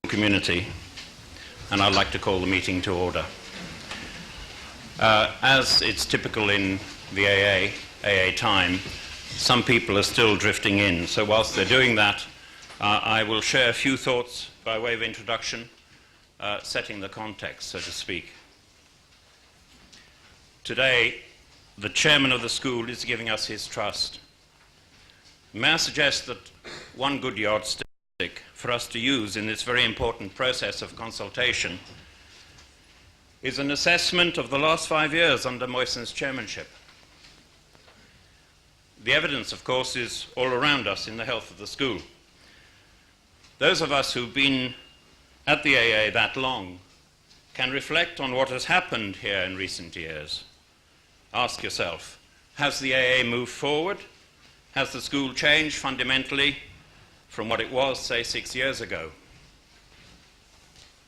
community, and I'd like to call the meeting to order. As it's typical in the AA time, some people are still drifting in, so whilst they're doing that, I will share a few thoughts by way of introduction, setting the context, so to speak. Today, the chairman of the school is giving us his trust. May I suggest that one good yardstick for us to use in this very important process of consultation is an assessment of the last 5 years under Moysen's chairmanship. The evidence, of course, is all around us in the health of the school. Those of us who've been at the AA that long can reflect on what has happened here in recent years. Ask yourself, has the AA moved forward? Has the school changed fundamentally from what it was, say, 6 years ago?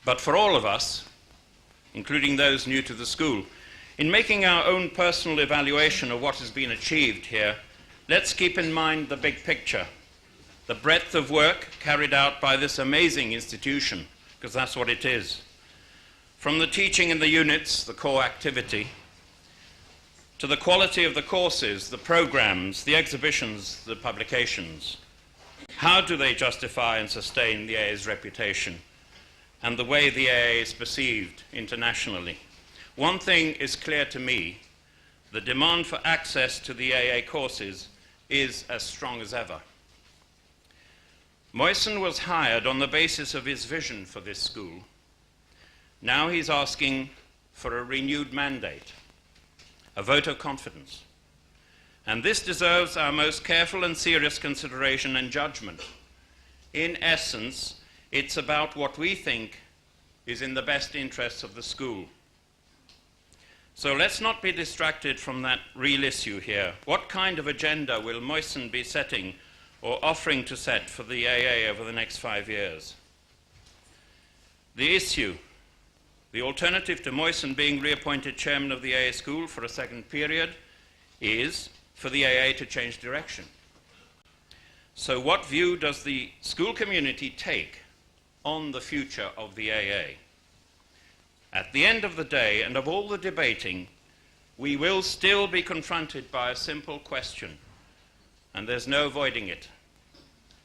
But for all of us, including those new to the school, in making our own personal evaluation of what has been achieved here, let's keep in mind the big picture, the breadth of work carried out by this amazing institution, because that's what it is. From the teaching in the units, the core activity, to the quality of the courses, the programs, the exhibitions, the publications. How do they justify and sustain the AA's reputation and the way the AA is perceived internationally? One thing is clear to me: the demand for access to the AA courses is as strong as ever. Moysen was hired on the basis of his vision for this school. Now he's asking for a renewed mandate, a vote of confidence. And this deserves our most careful and serious consideration and judgment. In essence, it's about what we think is in the best interests of the school. So let's not be distracted from that real issue here. What kind of agenda will Moysen be setting or offering to set for the AA over the next 5 years? The issue, the alternative to Moysen being reappointed chairman of the AA school for a second period, is for the AA to change direction. So what view does the school community take on the future of the AA? At the end of the day, and of all the debating, we will still be confronted by a simple question, and there's no avoiding it.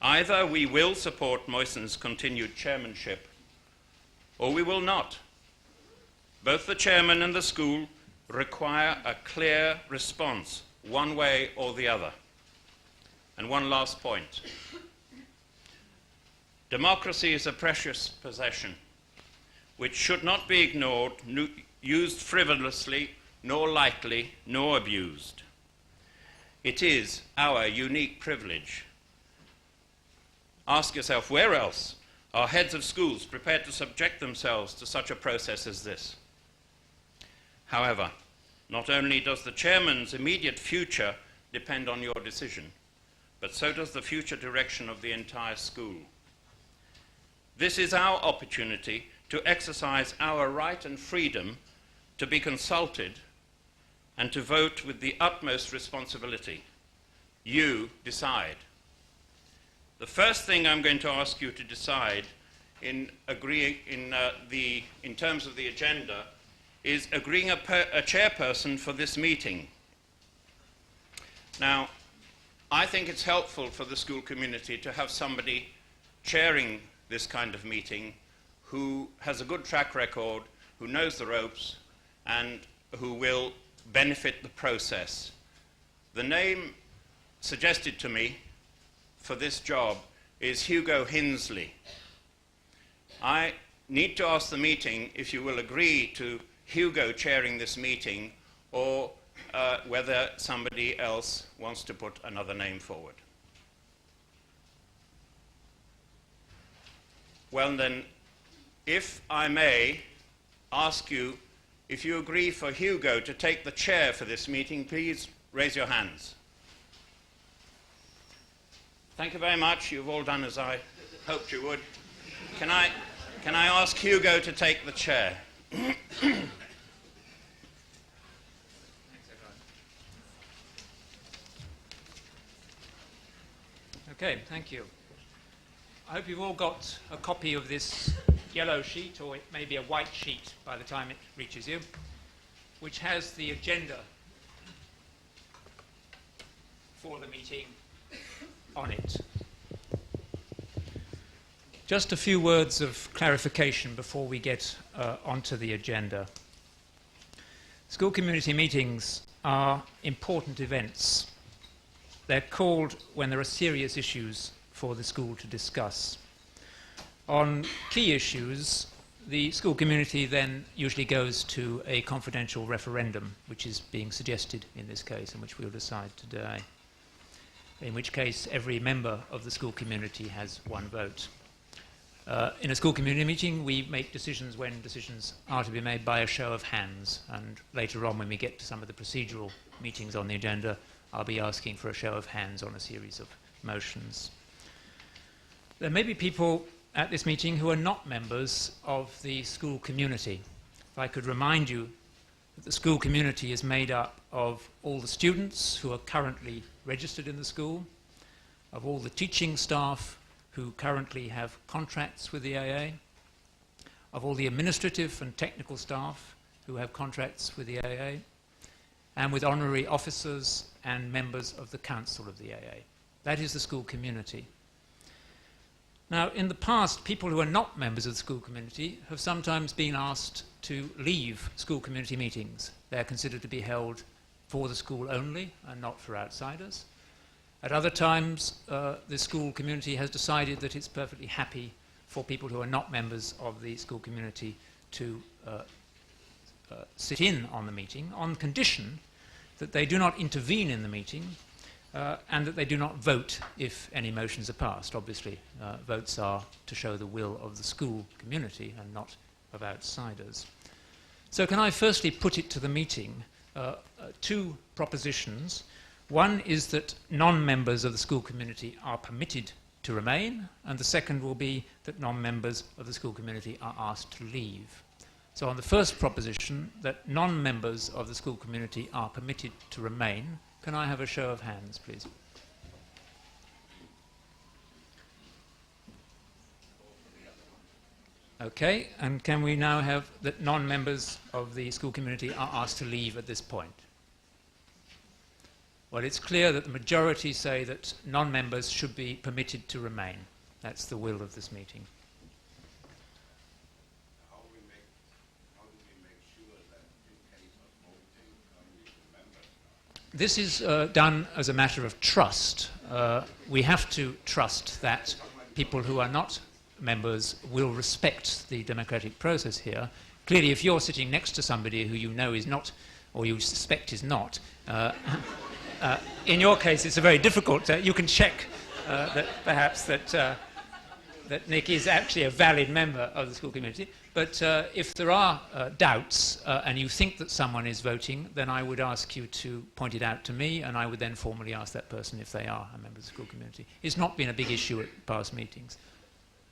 Either we will support Moysen's continued chairmanship, or we will not. Both the chairman and the school require a clear response, one way or the other. And one last point. Democracy is a precious possession which should not be ignored, used frivolously, nor lightly, nor abused. It is our unique privilege. Ask yourself, where else are heads of schools prepared to subject themselves to such a process as this? However, not only does the chairman's immediate future depend on your decision, but so does the future direction of the entire school. This is our opportunity to exercise our right and freedom to be consulted and to vote with the utmost responsibility. You decide. The first thing I'm going to ask you to decide in terms of the agenda is agreeing a chairperson for this meeting. Now, I think it's helpful for the school community to have somebody chairing this kind of meeting who has a good track record, who knows the ropes, and who will benefit the process. The name suggested to me for this job is Hugo Hinsley. I need to ask the meeting if you will agree to Hugo chairing this meeting, or whether somebody else wants to put another name forward. Well then, if I may ask you, if you agree for Hugo to take the chair for this meeting, please raise your hands. Thank you very much. You've all done as I hoped you would. Can I ask Hugo to take the chair? Okay, thank you. I hope you've all got a copy of this yellow sheet, or it may be a white sheet by the time it reaches you, which has the agenda for the meeting on it. Just a few words of clarification before we get onto the agenda. School community meetings are important events. They're called when there are serious issues for the school to discuss. On key issues, the school community then usually goes to a confidential referendum, which is being suggested in this case, and which we'll decide today. In which case, every member of the school community has one vote. In a school community meeting, we make decisions when decisions are to be made by a show of hands, and later on, when we get to some of the procedural meetings on the agenda, I'll be asking for a show of hands on a series of motions. There may be people at this meeting who are not members of the school community. If I could remind you that the school community is made up of all the students who are currently registered in the school, of all the teaching staff who currently have contracts with the AA, of all the administrative and technical staff who have contracts with the AA, and with honorary officers and members of the council of the AA. That is the school community. Now, in the past, people who are not members of the school community have sometimes been asked to leave school community meetings. They're considered to be held for the school only and not for outsiders. At other times, the school community has decided that it's perfectly happy for people who are not members of the school community to sit in on the meeting on condition that they do not intervene in the meeting and that they do not vote if any motions are passed. Obviously, votes are to show the will of the school community and not of outsiders. So can I firstly put it to the meeting two propositions. One is that non-members of the school community are permitted to remain, and the second will be that non-members of the school community are asked to leave. So on the first proposition, that non-members of the school community are permitted to remain, can I have a show of hands, please? Okay, and can we now have that non-members of the school community are asked to leave at this point? Well, it's clear that the majority say that non-members should be permitted to remain. That's the will of this meeting. How do we make sure that in case of voting, only the members are? This is done as a matter of trust. We have to trust that people who are not members will respect the democratic process here. Clearly, if you're sitting next to somebody who you know is not, or you suspect is not, in your case, it's a very difficult. You can check that perhaps that Nick is actually a valid member of the school community. But if there are doubts and you think that someone is voting, then I would ask you to point it out to me, and I would then formally ask that person if they are a member of the school community. It's not been a big issue at past meetings.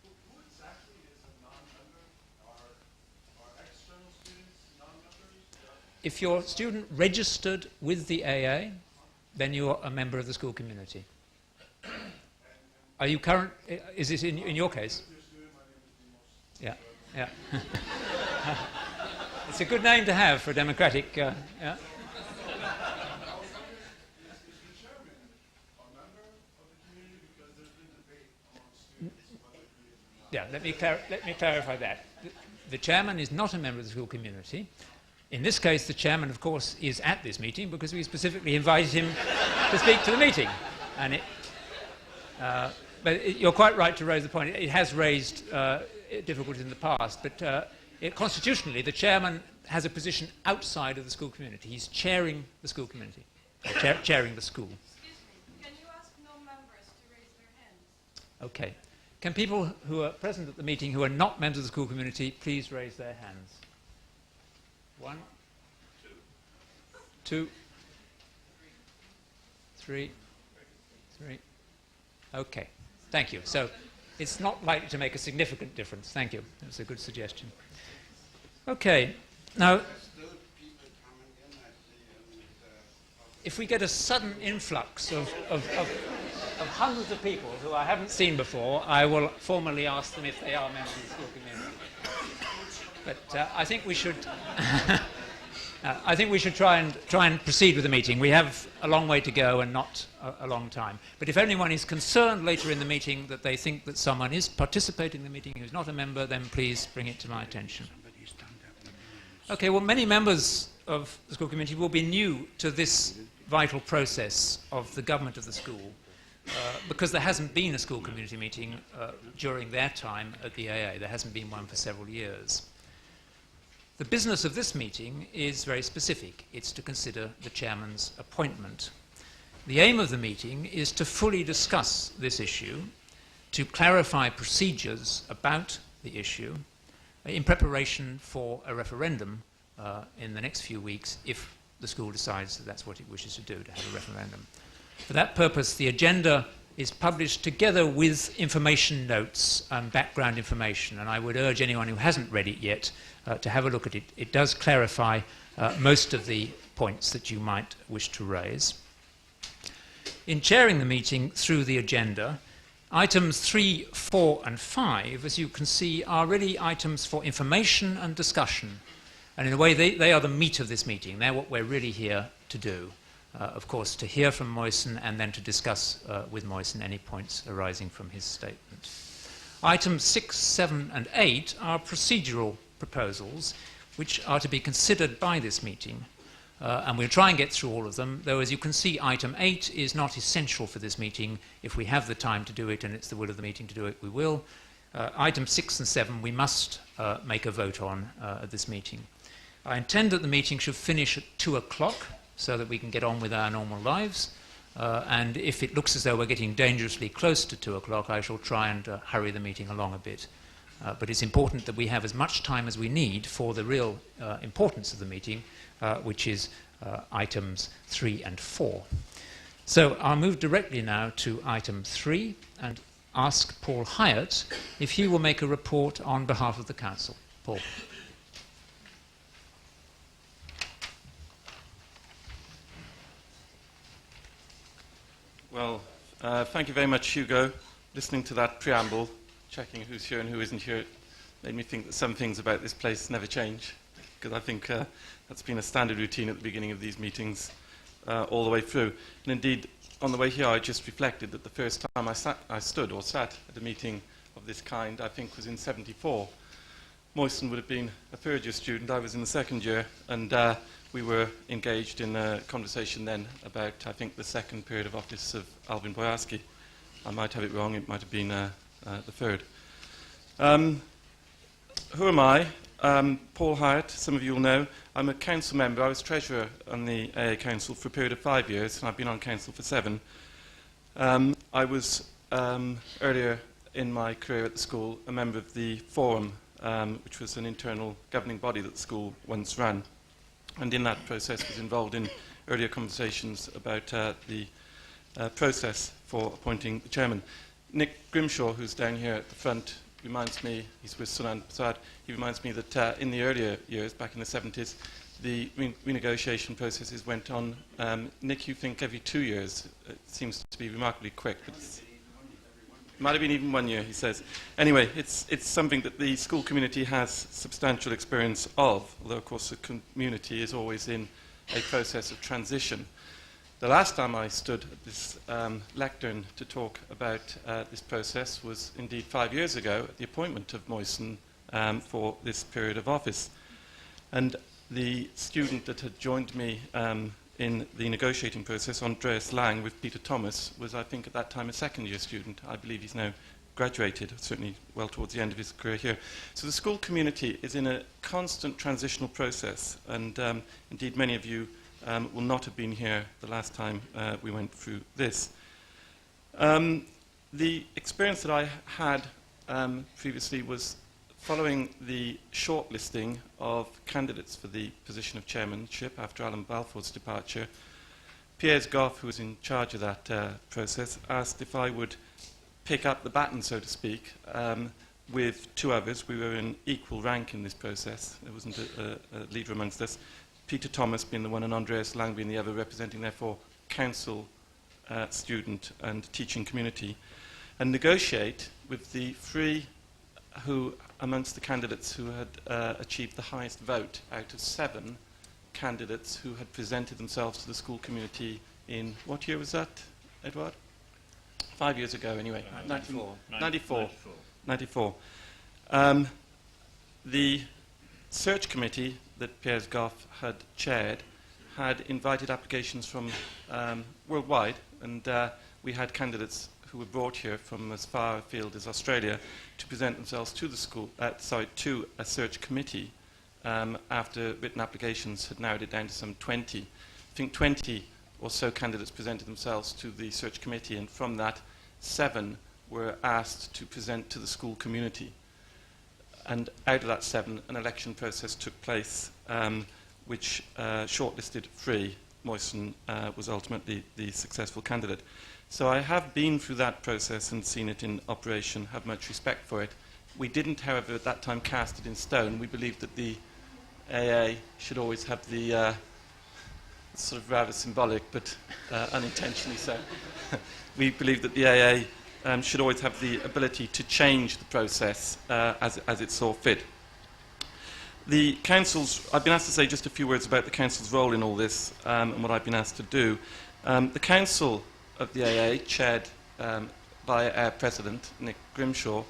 Who exactly is a non-member? Are external students non-members? If you're a student registered with the AA, then you're a member of the school community. Are you current? Is this in your case? Yeah, yeah. It's a good name to have for a democratic. Yeah. Is the chairman a member of the community? Because there's been debate among students whether he is or not. Yeah. Let me clarify that. The chairman is not a member of the school community. In this case, the chairman, of course, is at this meeting because we specifically invited him to speak to the meeting. And you're quite right to raise the point. It has raised difficulties in the past, but constitutionally, the chairman has a position outside of the school community. He's chairing the school community, or chairing the school. Excuse me, can you ask non-members to raise their hands? Okay. Can people who are present at the meeting who are not members of the school community please raise their hands? 1, 2, 3. Okay, thank you. So it's not likely to make a significant difference. Thank you. That's a good suggestion. Okay, now, if we get a sudden influx of of hundreds of people who I haven't seen before, I will formally ask them if they are members of the school community. But I think we should. I think we should try and proceed with the meeting. We have a long way to go and not a long time. But if anyone is concerned later in the meeting that they think that someone is participating in the meeting who's not a member, then please bring it to my attention. Okay, well, many members of the school community will be new to this vital process of the government of the school because there hasn't been a school community meeting during their time at the AA. There hasn't been one for several years. The business of this meeting is very specific. It's to consider the chairman's appointment. The aim of the meeting is to fully discuss this issue, to clarify procedures about the issue in preparation for a referendum in the next few weeks if the school decides that that's what it wishes to do, to have a referendum. For that purpose, the agenda is published together with information notes and background information, and I would urge anyone who hasn't read it yet to have a look at it. It does clarify most of the points that you might wish to raise. In chairing the meeting through the agenda, items 3, 4 and 5, as you can see, are really items for information and discussion. And in a way, they are the meat of this meeting. They're what we're really here to do. Of course, to hear from Moisen and then to discuss with Moisen any points arising from his statement. Items 6, 7 and 8 are procedural proposals which are to be considered by this meeting. And we'll try and get through all of them, though as you can see, item 8 is not essential for this meeting. If we have the time to do it and it's the will of the meeting to do it, we will. Item 6 and 7 we must make a vote on at this meeting. I intend that the meeting should finish at 2 o'clock so that we can get on with our normal lives. And if it looks as though we're getting dangerously close to 2 o'clock, I shall try and hurry the meeting along a bit. But it's important that we have as much time as we need for the real importance of the meeting, which is items 3 and 4. So I'll move directly now to item 3 and ask Paul Hyatt if he will make a report on behalf of the Council. Paul. Well, thank you very much, Hugo. Listening to that preamble, checking who's here and who isn't here, made me think that some things about this place never change, because I think that's been a standard routine at the beginning of these meetings all the way through. And indeed, on the way here, I just reflected that the first time I stood at a meeting of this kind, I think was in '74. Moisen would have been a third-year student, I was in the second year, and we were engaged in a conversation then about, I think, the second period of office of Alvin Boyarsky. I might have it wrong, it might have been the third. Who am I? Paul Hyatt, some of you will know. I'm a council member. I was treasurer on the AA Council for a period of 5 years, and I've been on council for 7. I was, earlier in my career at the school, a member of the Forum, which was an internal governing body that the school once ran. And in that process was involved in earlier conversations about the process for appointing the chairman. Nick Grimshaw, who's down here at the front, reminds me, he's with Sunan Prasad, he reminds me that in the earlier years, back in the 70s, the renegotiation processes went on. Nick, you think every 2 years? It seems to be remarkably quick. But it might have been even 1 year, he says. Anyway, it's something that the school community has substantial experience of, although of course the community is always in a process of transition. The last time I stood at this lectern to talk about this process was indeed 5 years ago at the appointment of Moisen for this period of office. And the student that had joined me in the negotiating process, Andreas Lang, with Peter Thomas, was, I think, at that time a second-year student. I believe he's now graduated, certainly well towards the end of his career here. So the school community is in a constant transitional process, and indeed many of you will not have been here the last time we went through this. The experience that I had previously was following the shortlisting of candidates for the position of chairmanship after Alan Balfour's departure. Piers Goff, who was in charge of that process, asked if I would pick up the baton, so to speak, with 2 others. We were in equal rank in this process. There wasn't a leader amongst us. Peter Thomas being the one and Andreas Lang being the other, representing, therefore, council student and teaching community and negotiate with the three amongst the candidates who had achieved the highest vote out of 7 candidates who had presented themselves to the school community in, what year was that, Edward? 5 years ago, anyway. 94. The search committee that Piers Goff had chaired had invited applications from worldwide, and we had candidates who were brought here from as far afield as Australia to present themselves to the school, to a search committee after written applications had narrowed it down to some 20. I think 20 or so candidates presented themselves to the search committee, and from that, 7 were asked to present to the school community. And out of that 7, an election process took place, which shortlisted 3. Moyson was ultimately the successful candidate. So I have been through that process and seen it in operation, have much respect for it. We didn't, however, at that time cast it in stone. We believed that the AA should always have the sort of rather symbolic, but unintentionally so. We believed that the AA should always have the ability to change the process as it saw fit. The council's, I've been asked to say just a few words about the council's role in all this and what I've been asked to do. The council of the AA, chaired by our president, Nick Grimshaw,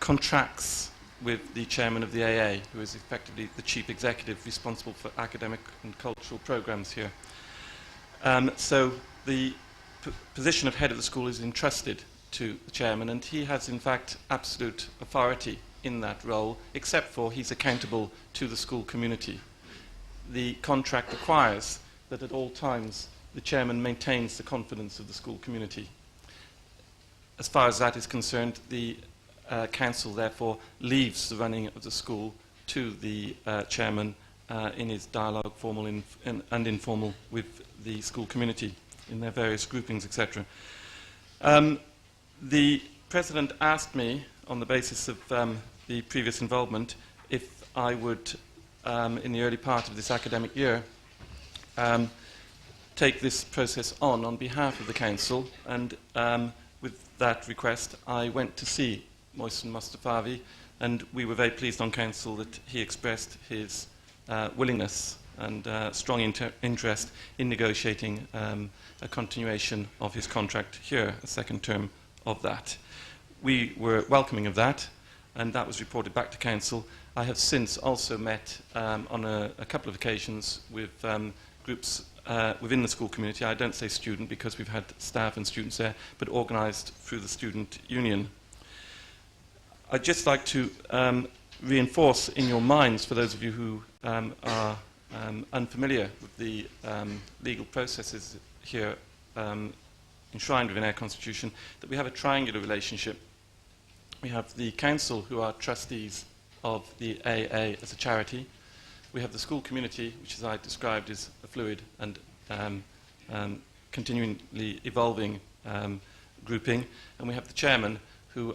contracts with the chairman of the AA, who is effectively the chief executive responsible for academic and cultural programs here. So the position of head of the school is entrusted to the chairman, and he has in fact absolute authority in that role, except for he's accountable to the school community. The contract requires that at all times the chairman maintains the confidence of the school community. As far as that is concerned, the council therefore leaves the running of the school to the chairman in his dialogue, formal and informal, with the school community in their various groupings, etc. The president asked me, on the basis of the previous involvement, if I would, in the early part of this academic year, take this process on behalf of the council, and with that request I went to see Moyson Mostafavi, and we were very pleased on council that he expressed his willingness and strong interest in negotiating a continuation of his contract here, a second term of that. We were welcoming of that, and that was reported back to council. I have since also met on a couple of occasions with groups within the school community. I don't say student because we've had staff and students there, but organised through the student union. I'd just like to reinforce in your minds, for those of you who are unfamiliar with the legal processes here enshrined within our constitution, that we have a triangular relationship. We have the council, who are trustees of the AA as a charity. We have the school community, which, as I described, is a fluid and continually evolving grouping. And we have the chairman, who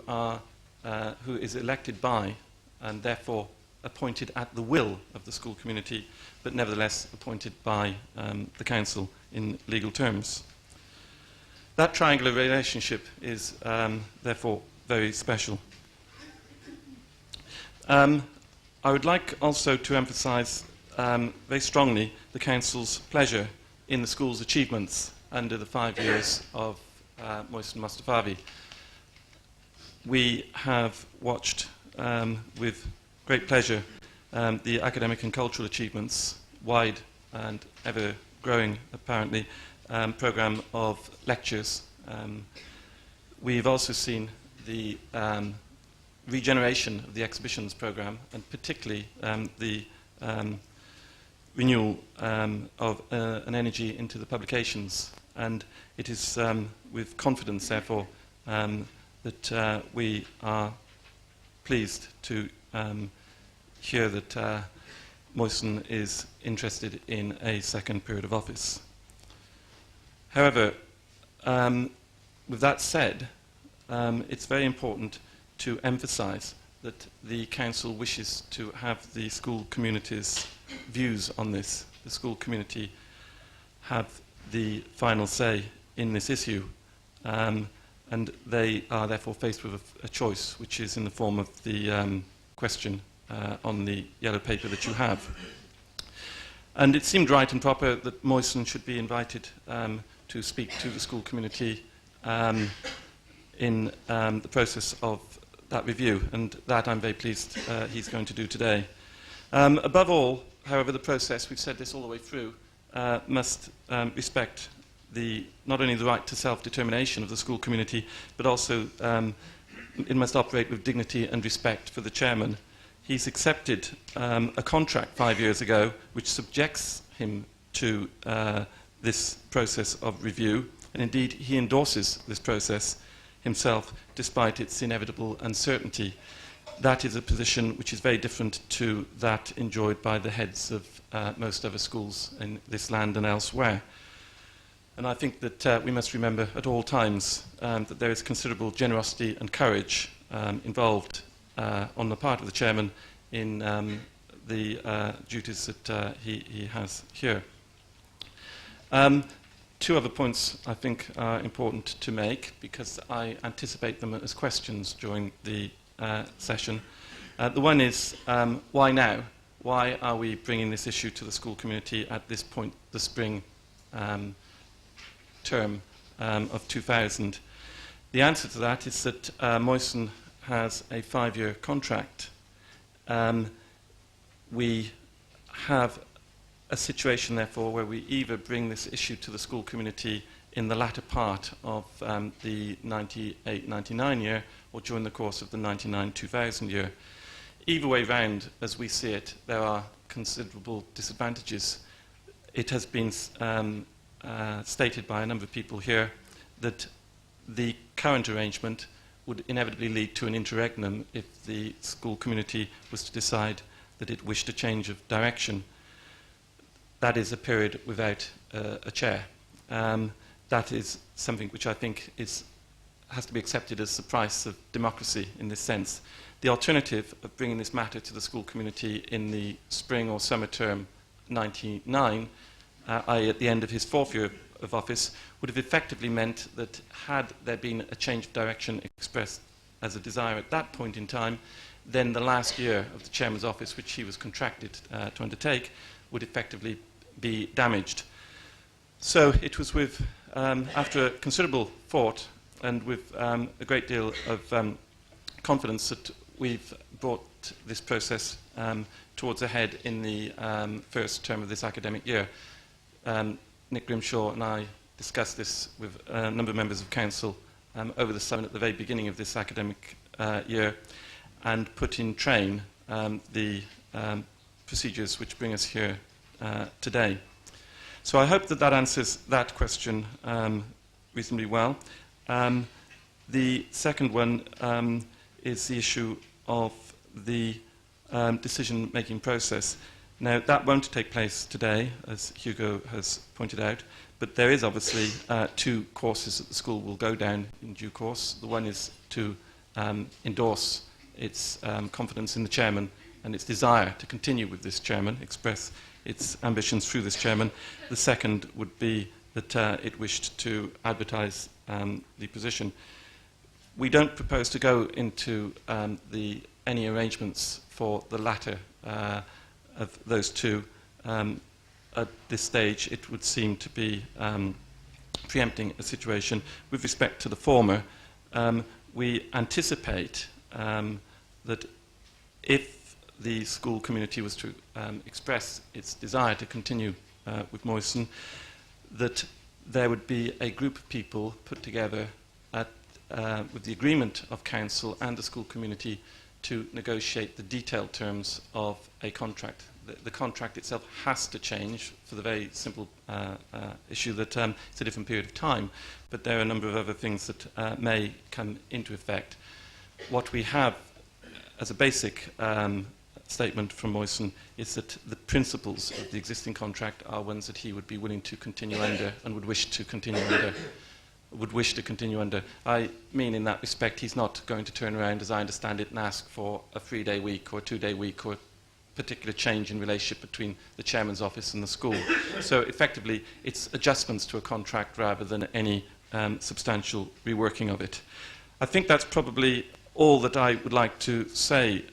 is elected by and therefore appointed at the will of the school community, but nevertheless appointed by the council in legal terms. That triangular relationship is therefore very special. I would like also to emphasise very strongly the council's pleasure in the school's achievements under the 5 years of Moyson Mostafavi. We have watched with great pleasure the academic and cultural achievements, wide and ever growing apparently, programme of lectures. We've also seen the regeneration of the exhibitions programme, and particularly the renewal of an energy into the publications. And it is with confidence, therefore, that we are pleased to hear that Moyson is interested in a second period of office. However, with that said, it's very important to emphasise that the council wishes to have the school community's views on this. The school community have the final say in this issue. And they are therefore faced with a choice, which is in the form of the question on the yellow paper that you have. And it seemed right and proper that Moyson should be invited to speak to the school community in the process of that review, and that I'm very pleased he's going to do today. Above all, however, the process, we've said this all the way through, must respect not only the right to self-determination of the school community, but also it must operate with dignity and respect for the chairman. He's accepted a contract 5 years ago which subjects him to this process of review, and indeed he endorses this process himself despite its inevitable uncertainty. That is a position which is very different to that enjoyed by the heads of most other schools in this land and elsewhere. And I think that we must remember at all times that there is considerable generosity and courage involved on the part of the chairman in the duties that he has here. Two other points I think are important to make because I anticipate them as questions during the session. The one is, why now? Why are we bringing this issue to the school community at this point, the spring term of 2000? The answer to that is that Moyson has a 5-year contract. We have a situation, therefore, where we either bring this issue to the school community in the latter part of the 98-99 year or during the course of the 99-2000 year. Either way round, as we see it, there are considerable disadvantages. It has been stated by a number of people here that the current arrangement would inevitably lead to an interregnum if the school community was to decide that it wished a change of direction. That is a period without a chair. That is something which I think has to be accepted as the price of democracy in this sense. The alternative of bringing this matter to the school community in the spring or summer term 99, i.e. at the end of his 4th year of office, would have effectively meant that had there been a change of direction expressed as a desire at that point in time, then the last year of the chairman's office, which he was contracted to undertake, would effectively be damaged. So it was with, after a considerable thought and with a great deal of confidence that we've brought this process towards a head in the first term of this academic year. Nick Grimshaw and I discussed this with a number of members of council over the summer at the very beginning of this academic year and put in train the procedures which bring us here today. So I hope that that answers that question reasonably well. The second one is the issue of the decision-making process. Now, that won't take place today, as Hugo has pointed out, but there is obviously 2 courses that the school will go down in due course. The one is to endorse its confidence in the chairman and its desire to continue with this chairman, express its ambitions through this chairman. The second would be that it wished to advertise the position. We don't propose to go into any arrangements for the latter of those 2. At this stage, it would seem to be preempting a situation. With respect to the former, we anticipate that if the school community was to express its desire to continue with Moyson, that there would be a group of people put together with the agreement of council and the school community to negotiate the detailed terms of a contract. The contract itself has to change for the very simple issue that it's a different period of time, but there are a number of other things that may come into effect. What we have as a basic statement from Moyson is that the principles of the existing contract are ones that he would be willing to continue under and would wish to continue under. I mean, in that respect, he's not going to turn around, as I understand it, and ask for a 3-day week or a 2-day week or particular change in relationship between the chairman's office and the school. So effectively, it's adjustments to a contract rather than any substantial reworking of it. I think that's probably all that I would like to say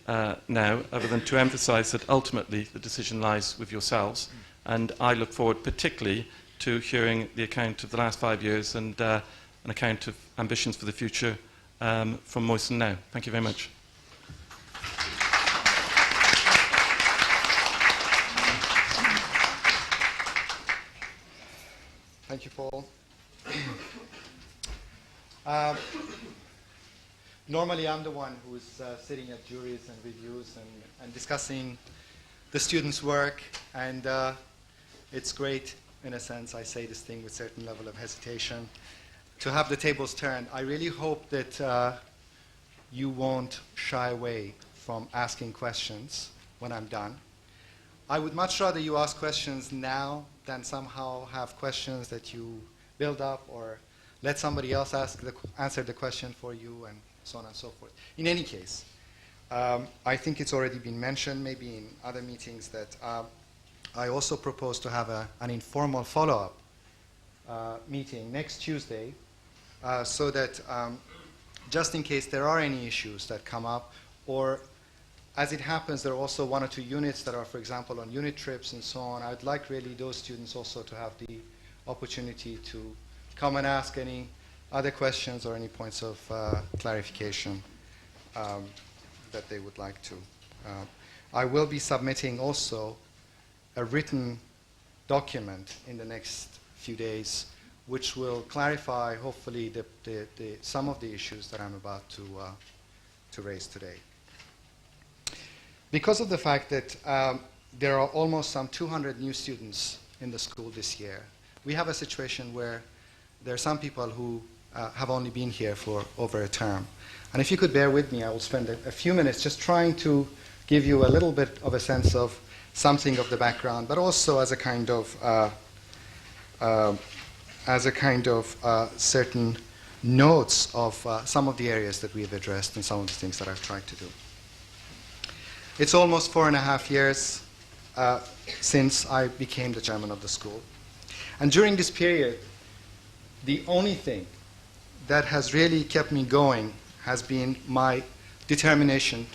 now, other than to emphasise that ultimately the decision lies with yourselves, and I look forward particularly to hearing the account of the last 5 years and an account of ambitions for the future from Moyson now. Thank you very much. Thank you, Paul. Normally, I'm the one who's sitting at juries and reviews and discussing the students' work, and it's great, in a sense, I say this thing with a certain level of hesitation, to have the tables turned. I really hope that you won't shy away from asking questions when I'm done. I would much rather you ask questions now than somehow have questions that you build up or let somebody else answer the question for you and so on and so forth. In any case, I think it's already been mentioned maybe in other meetings that I also propose to have an informal follow-up meeting next Tuesday so that just in case there are any issues that come up, or as it happens, there are also 1 or 2 units that are, for example, on unit trips and so on. I'd like really those students also to have the opportunity to come and ask any other questions or any points of clarification that they would like to. I will be submitting also a written document in the next few days which will clarify, hopefully, some of the issues that I'm about to raise today. Because of the fact that there are almost some 200 new students in the school this year, we have a situation where there are some people who have only been here for over a term. And if you could bear with me, I will spend a few minutes just trying to give you a little bit of a sense of something of the background, but also as a kind of certain notes of some of the areas that we have addressed and some of the things that I've tried to do. It's almost 4.5 years since I became the chairman of the school. And during this period, the only thing that has really kept me going has been my determination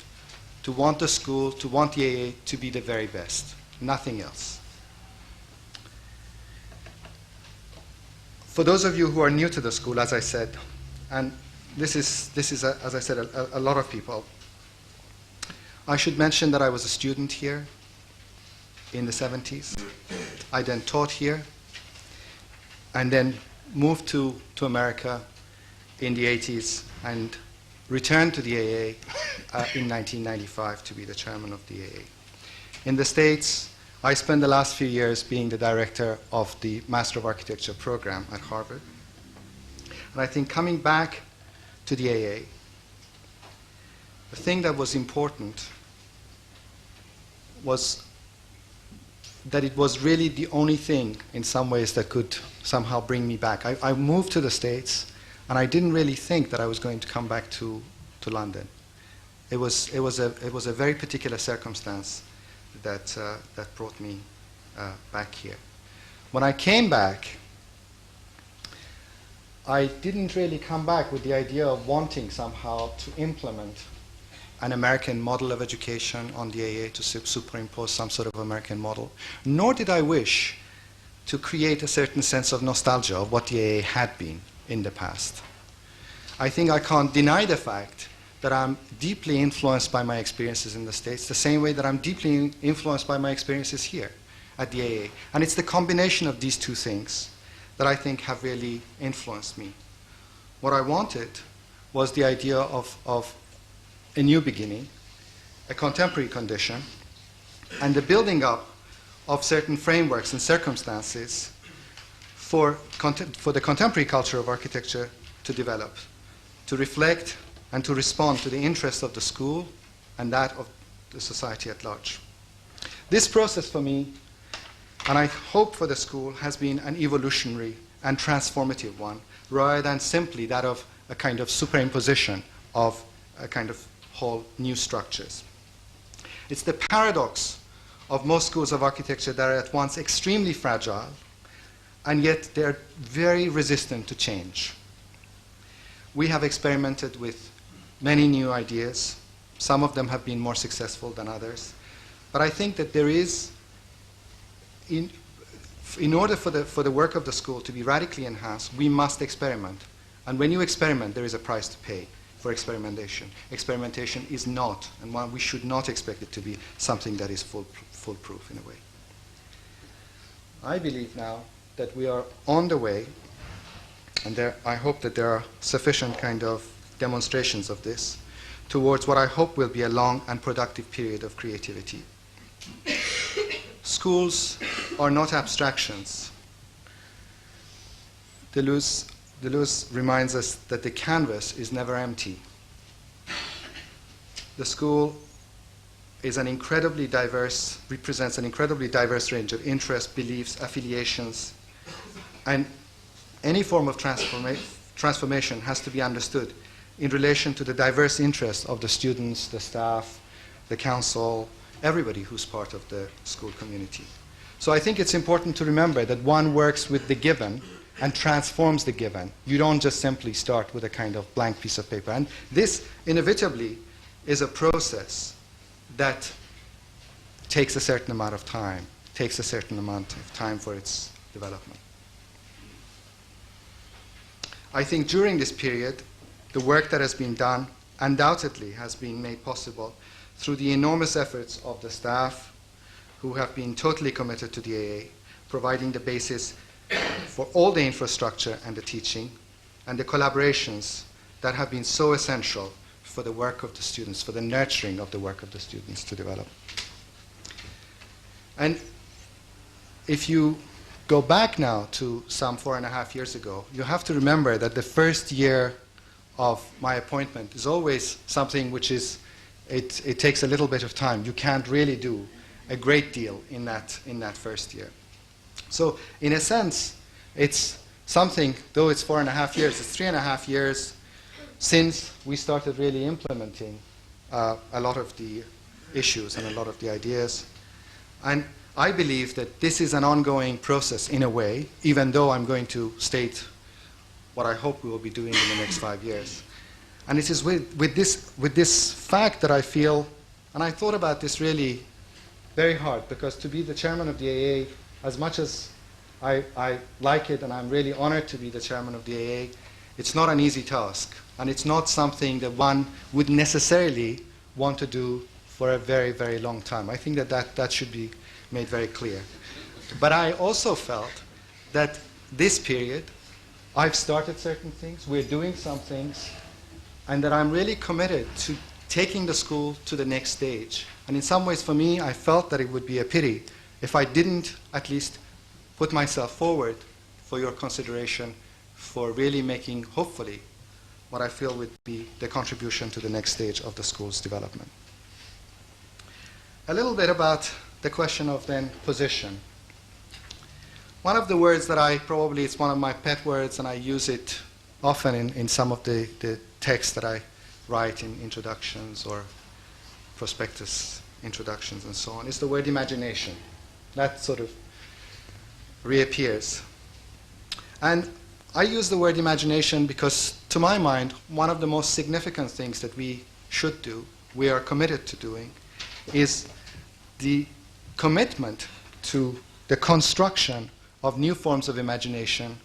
to want the school, to want the AA to be the very best, nothing else. For those of you who are new to the school, as I said, and this is as I said, a lot of people, I should mention that I was a student here in the 70s. I then taught here and then moved to America in the 80s and returned to the AA in 1995 to be the chairman of the AA. In the States, I spent the last few years being the director of the Master of Architecture program at Harvard. And I think coming back to the AA, the thing that was important was that it was really the only thing in some ways that could somehow bring me back. I moved to the States and I didn't really think that I was going to come back to London. It was a very particular circumstance that brought me back here. When I came back, I didn't really come back with the idea of wanting somehow to implement an American model of education on the AA, to superimpose some sort of American model, nor did I wish to create a certain sense of nostalgia of what the AA had been in the past. I think I can't deny the fact that I'm deeply influenced by my experiences in the States, the same way that I'm deeply influenced by my experiences here at the AA. And it's the combination of these two things that I think have really influenced me. What I wanted was the idea of a new beginning, a contemporary condition, and the building up of certain frameworks and circumstances for the contemporary culture of architecture to develop, to reflect and to respond to the interests of the school and that of the society at large. This process for me, and I hope for the school, has been an evolutionary and transformative one, rather than simply that of a kind of superimposition of a kind of whole new structures. It's the paradox of most schools of architecture that are at once extremely fragile, and yet they're very resistant to change. We have experimented with many new ideas. Some of them have been more successful than others. But I think that there is, in order for the work of the school to be radically enhanced, we must experiment. And when you experiment, there is a price to pay for experimentation. Experimentation is not, and we should not expect it to be, something that is foolproof in a way. I believe now that we are on the way, and I hope that there are sufficient kind of demonstrations of this, towards what I hope will be a long and productive period of creativity. Schools are not abstractions. Deleuze reminds us that the canvas is never empty. The school is represents an incredibly diverse range of interests, beliefs, affiliations, and any form of transformation has to be understood in relation to the diverse interests of the students, the staff, the council, everybody who's part of the school community. So I think it's important to remember that one works with the given and transforms the given. You don't just simply start with a kind of blank piece of paper. And this inevitably is a process that takes a certain amount of time, for its development. I think during this period, the work that has been done undoubtedly has been made possible through the enormous efforts of the staff who have been totally committed to the AA, providing the basis for all the infrastructure and the teaching, and the collaborations that have been so essential for the work of the students, for the nurturing of the work of the students to develop. And if you go back now to some 4.5 years ago, you have to remember that the first year of my appointment is always something which is, it takes a little bit of time. You can't really do a great deal in that first year. So in a sense, it's something, though it's 4.5 years, it's 3.5 years since we started really implementing a lot of the issues and a lot of the ideas. And I believe that this is an ongoing process in a way, even though I'm going to state what I hope we will be doing in the next 5 years. And it is with this fact that I feel, and I thought about this really very hard, because to be the chairman of the AA, as much as I like it and I'm really honored to be the chairman of the AA, it's not an easy task. And it's not something that one would necessarily want to do for a very, very long time. I think that should be made very clear. But I also felt that this period, I've started certain things, we're doing some things, and that I'm really committed to taking the school to the next stage. And in some ways, for me, I felt that it would be a pity if I didn't at least put myself forward for your consideration for really making, hopefully, what I feel would be the contribution to the next stage of the school's development. A little bit about the question of then position. One of the words that it's one of my pet words, and I use it often in some of the texts that I write in introductions or prospectus introductions and so on, is the word imagination. That sort of reappears. And I use the word imagination because, to my mind, one of the most significant things that we should do, we are committed to doing, is the commitment to the construction of new forms of imagination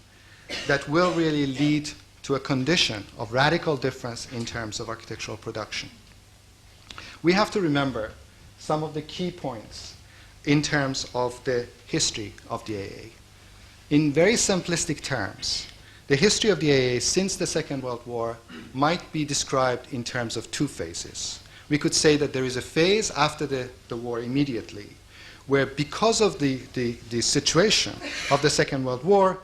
that will really lead to a condition of radical difference in terms of architectural production. We have to remember some of the key points in terms of the history of the AA. In very simplistic terms, the history of the AA since the Second World War might be described in terms of two phases. We could say that there is a phase after the war immediately, where because of the situation of the Second World War,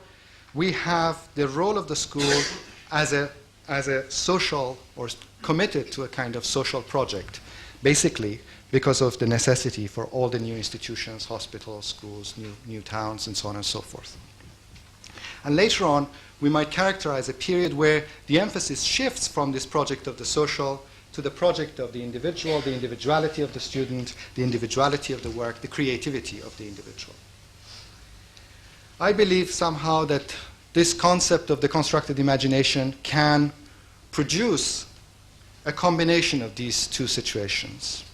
we have the role of the school as a social, or committed to a kind of social project, basically because of the necessity for all the new institutions, hospitals, schools, new towns, and so on and so forth. And later on, we might characterize a period where the emphasis shifts from this project of the social to to the project of the individual, the individuality of the student, the individuality of the work, the creativity of the individual. I believe somehow that this concept of the constructed imagination can produce a combination of these two situations.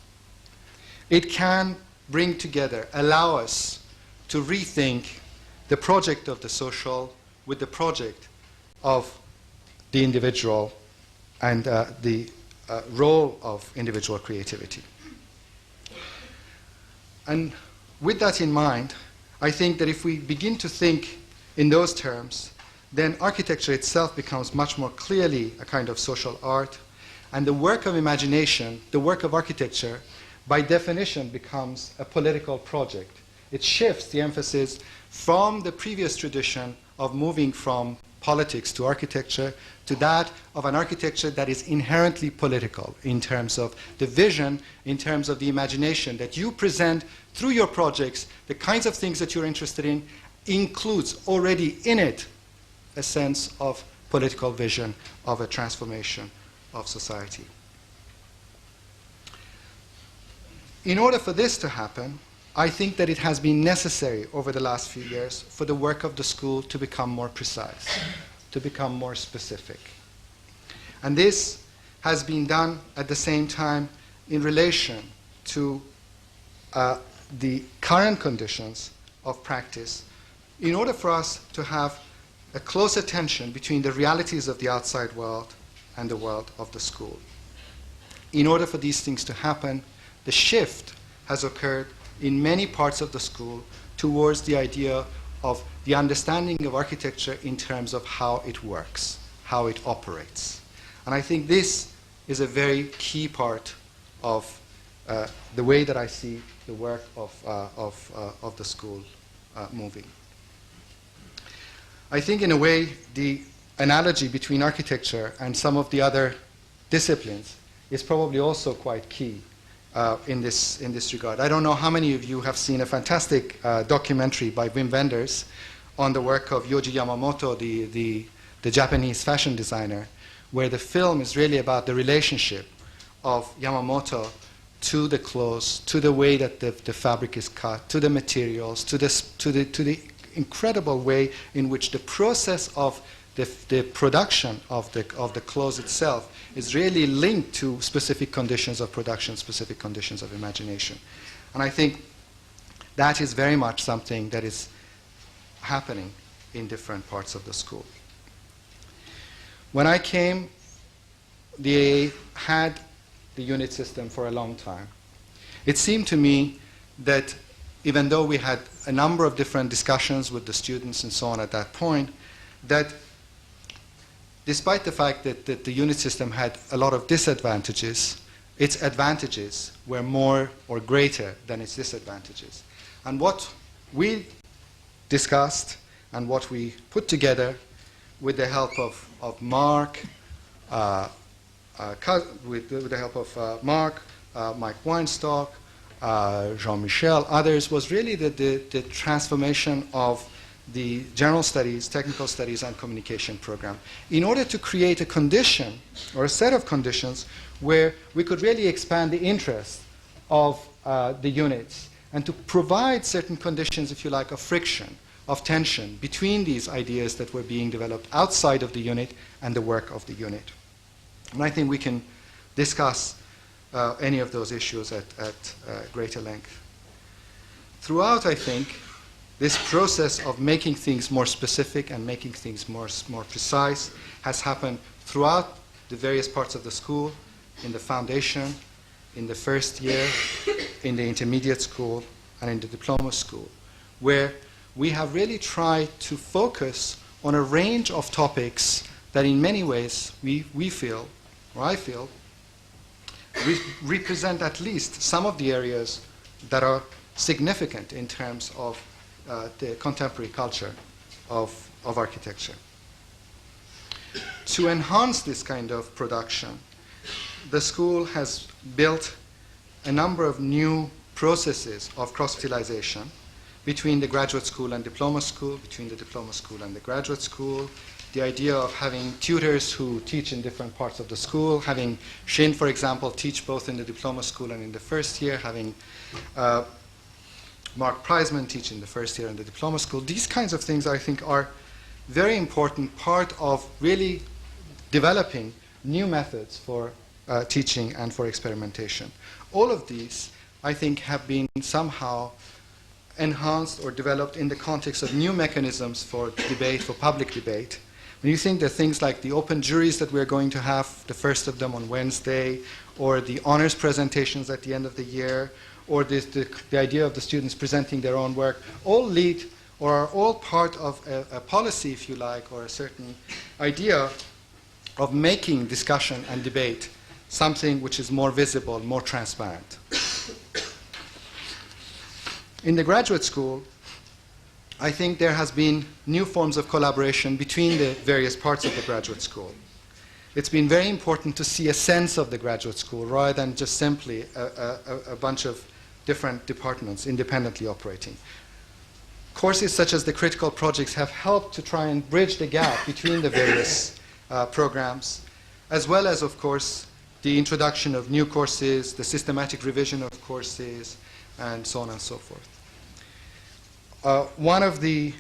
It can bring together, allow us to rethink the project of the social with the project of the individual and the role of individual creativity. And with that in mind, I think that if we begin to think in those terms, then architecture itself becomes much more clearly a kind of social art, and the work of imagination, the work of architecture, by definition becomes a political project. It shifts the emphasis from the previous tradition of moving from politics to architecture to that of an architecture that is inherently political in terms of the vision, in terms of the imagination that you present through your projects, the kinds of things that you're interested in, includes already in it a sense of political vision of a transformation of society. In order for this to happen, I think that it has been necessary over the last few years for the work of the school to become more precise, to become more specific. And this has been done at the same time in relation to the current conditions of practice in order for us to have a closer tension between the realities of the outside world and the world of the school. In order for these things to happen, the shift has occurred in many parts of the school towards the idea of the understanding of architecture in terms of how it works, how it operates. And I think this is a very key part of the way that I see the work of the school moving. I think in a way the analogy between architecture and some of the other disciplines is probably also quite key in this regard. I don't know how many of you have seen a fantastic documentary by Wim Wenders on the work of Yohji Yamamoto, the Japanese fashion designer, where the film is really about the relationship of Yamamoto to the clothes, to the way that the fabric is cut, to the materials, to the incredible way in which the process of the production of the clothes itself is really linked to specific conditions of production, specific conditions of imagination. And I think that is very much something that is happening in different parts of the school. When I came, the AA had the unit system for a long time. It seemed to me that even though we had a number of different discussions with the students and so on at that point, that despite the fact that the unit system had a lot of disadvantages, its advantages were more or greater than its disadvantages. And what we discussed and what we put together with the help of Mark, with the help of Mark, Mike Weinstock, Jean-Michel, others, was really the transformation of the general studies, technical studies, and communication program in order to create a condition or a set of conditions where we could really expand the interest of the units and to provide certain conditions, if you like, of friction, of tension between these ideas that were being developed outside of the unit and the work of the unit. And I think we can discuss any of those issues at greater length. Throughout, I think, this process of making things more specific and making things more precise has happened throughout the various parts of the school, in the foundation, in the first year, in the intermediate school, and in the diploma school, where we have really tried to focus on a range of topics that in many ways we feel, or I feel, represent at least some of the areas that are significant in terms of the contemporary culture of architecture. To enhance this kind of production, the school has built a number of new processes of cross-fertilization between the graduate school and diploma school, between the diploma school and the graduate school, the idea of having tutors who teach in different parts of the school, having Shin, for example, teach both in the diploma school and in the first year, having Mark Prizeman teach in the first year in the diploma school. These kinds of things, I think, are very important part of really developing new methods for teaching and for experimentation. All of these, I think, have been somehow enhanced or developed in the context of new mechanisms for debate, for public debate. When you think that things like the open juries that we're going to have, the first of them on Wednesday, or the honors presentations at the end of the year, or the idea of the students presenting their own work, all lead or are all part of a policy, if you like, or a certain idea of making discussion and debate something which is more visible, more transparent. In the graduate school, I think there has been new forms of collaboration between the various parts of the graduate school. It's been very important to see a sense of the graduate school rather than just simply a bunch of different departments independently operating. Courses such as the critical projects have helped to try and bridge the gap between the various programs, as well as, of course, the introduction of new courses, the systematic revision of courses, and so on and so forth. One of the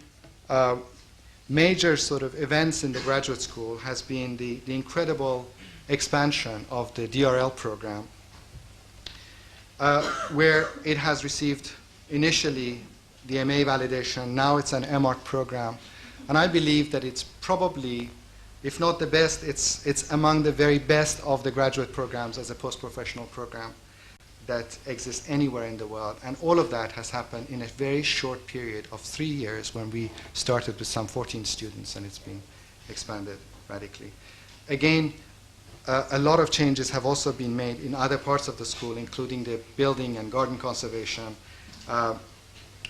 major sort of events in the graduate school has been the incredible expansion of the DRL program, where it has received initially the MA validation. Now it's an MArch program. And I believe that it's probably, if not the best, it's among the very best of the graduate programs as a post-professional program that exists anywhere in the world. And all of that has happened in a very short period of 3 years, when we started with some 14 students, and it's been expanded radically. Again, a lot of changes have also been made in other parts of the school, including the building and garden conservation,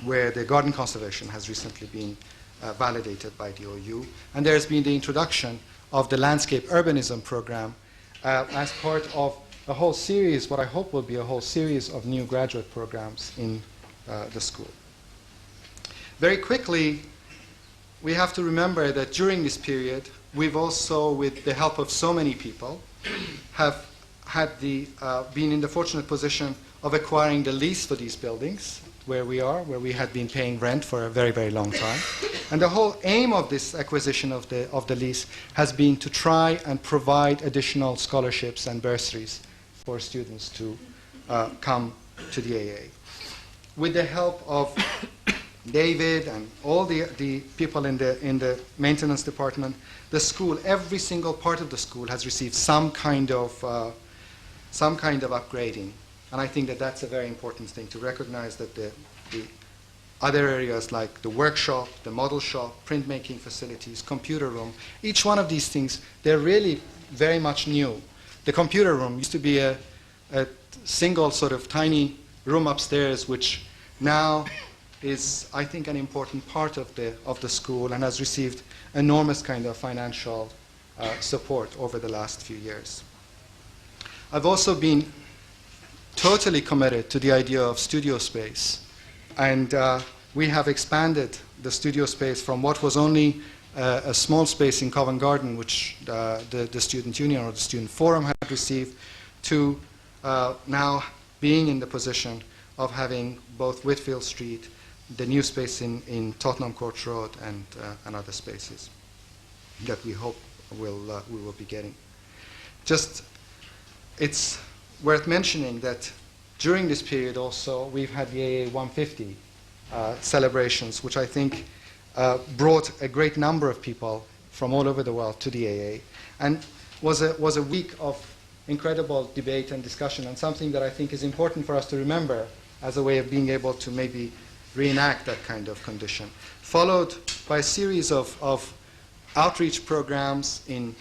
where the garden conservation has recently been validated by the OU. And there's been the introduction of the landscape urbanism program as part of a whole series, what I hope will be a whole series of new graduate programs in the school. Very quickly, we have to remember that during this period, we've also, with the help of so many people, have had been in the fortunate position of acquiring the lease for these buildings, where we had been paying rent for a very, very long time. And the whole aim of this acquisition of the lease has been to try and provide additional scholarships and bursaries for students to come to the AA. With the help of David and all the people in the maintenance department, the school, every single part of the school has received some kind of upgrading. And I think that that's a very important thing, to recognize that the other areas like the workshop, the model shop, printmaking facilities, computer room, each one of these things, they're really very much new. The computer room used to be a single sort of tiny room upstairs, which now is, I think, an important part of the school and has received enormous kind of financial support over the last few years. I've also been totally committed to the idea of studio space, and we have expanded the studio space from what was only a small space in Covent Garden, which the Student Union or the Student Forum had received, to now being in the position of having both Whitfield Street, the new space in Tottenham Court Road, and other spaces that we hope we will be getting. Just, it's worth mentioning that during this period also we've had the AA 150 celebrations, which I think brought a great number of people from all over the world to the AA, and was a week of incredible debate and discussion, and something that I think is important for us to remember as a way of being able to maybe reenact that kind of condition. Followed by a series of outreach programs in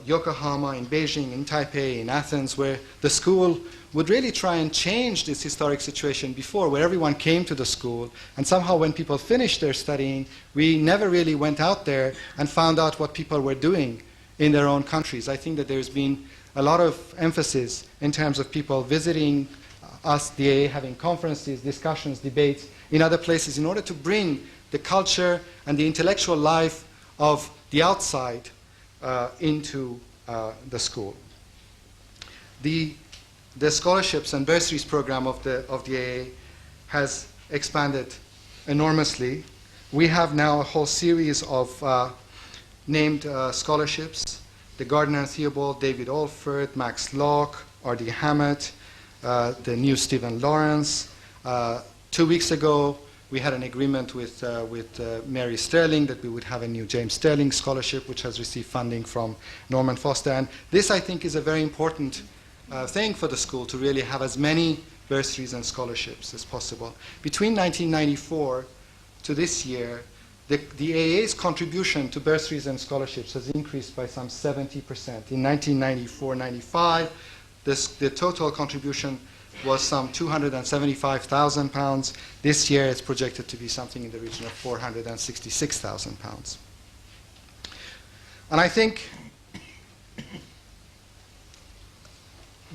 Yokohama, in Beijing, in Taipei, in Athens, where the school would really try and change this historic situation before, where everyone came to the school, and somehow when people finished their studying, we never really went out there and found out what people were doing in their own countries. I think that there's been a lot of emphasis in terms of people visiting us, the AA, having conferences, discussions, debates in other places in order to bring the culture and the intellectual life of the outside into the school. The scholarships and bursaries program of the AA has expanded enormously. We have now a whole series of named scholarships: the Gardner Theobald, David Alford, Max Locke, R.D. Hammett, the new Stephen Lawrence. 2 weeks ago, we had an agreement with Mary Sterling that we would have a new James Sterling Scholarship, which has received funding from Norman Foster. And this, I think, is a very important thing for the school, to really have as many bursaries and scholarships as possible. Between 1994 to this year, the AA's contribution to bursaries and scholarships has increased by some 70%. In 1994-95, the total contribution was some £275,000. This year it's projected to be something in the region of £466,000. And I think,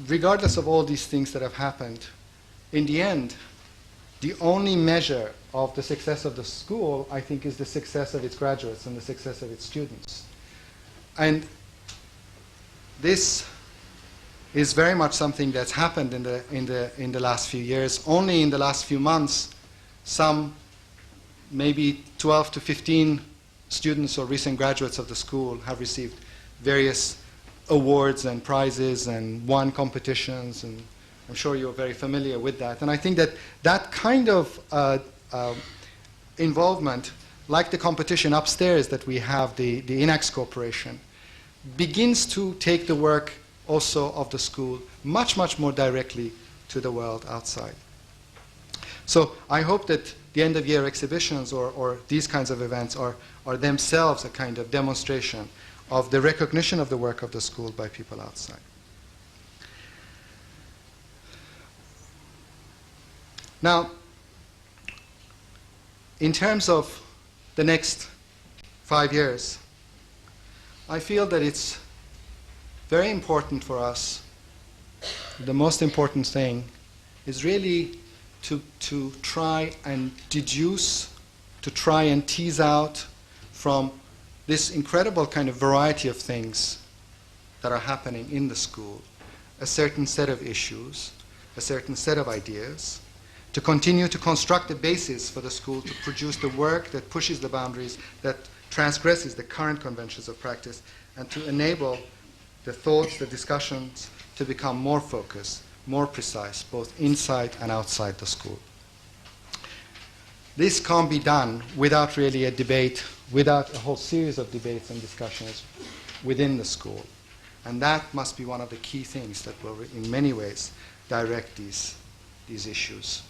regardless of all these things that have happened, in the end, the only measure of the success of the school, I think, is the success of its graduates and the success of its students. And this is very much something that's happened in the last few years. Only in the last few months, some maybe 12 to 15 students or recent graduates of the school have received various awards and prizes and won competitions, and I'm sure you're very familiar with that. And I think that that kind of involvement, like the competition upstairs that we have, the INAX Corporation, begins to take the work also of the school much, much more directly to the world outside. So I hope that the end-of-year exhibitions or these kinds of events are themselves a kind of demonstration of the recognition of the work of the school by people outside. Now, in terms of the next 5 years, I feel that it's very important for us. The most important thing is really to try and deduce, to try and tease out from this incredible kind of variety of things that are happening in the school a certain set of issues, a certain set of ideas, to continue to construct a basis for the school to produce the work that pushes the boundaries, that transgresses the current conventions of practice, and to enable the thoughts, the discussions to become more focused, more precise, both inside and outside the school. This can't be done without really a debate, without a whole series of debates and discussions within the school. And that must be one of the key things that will, in many ways, direct these issues.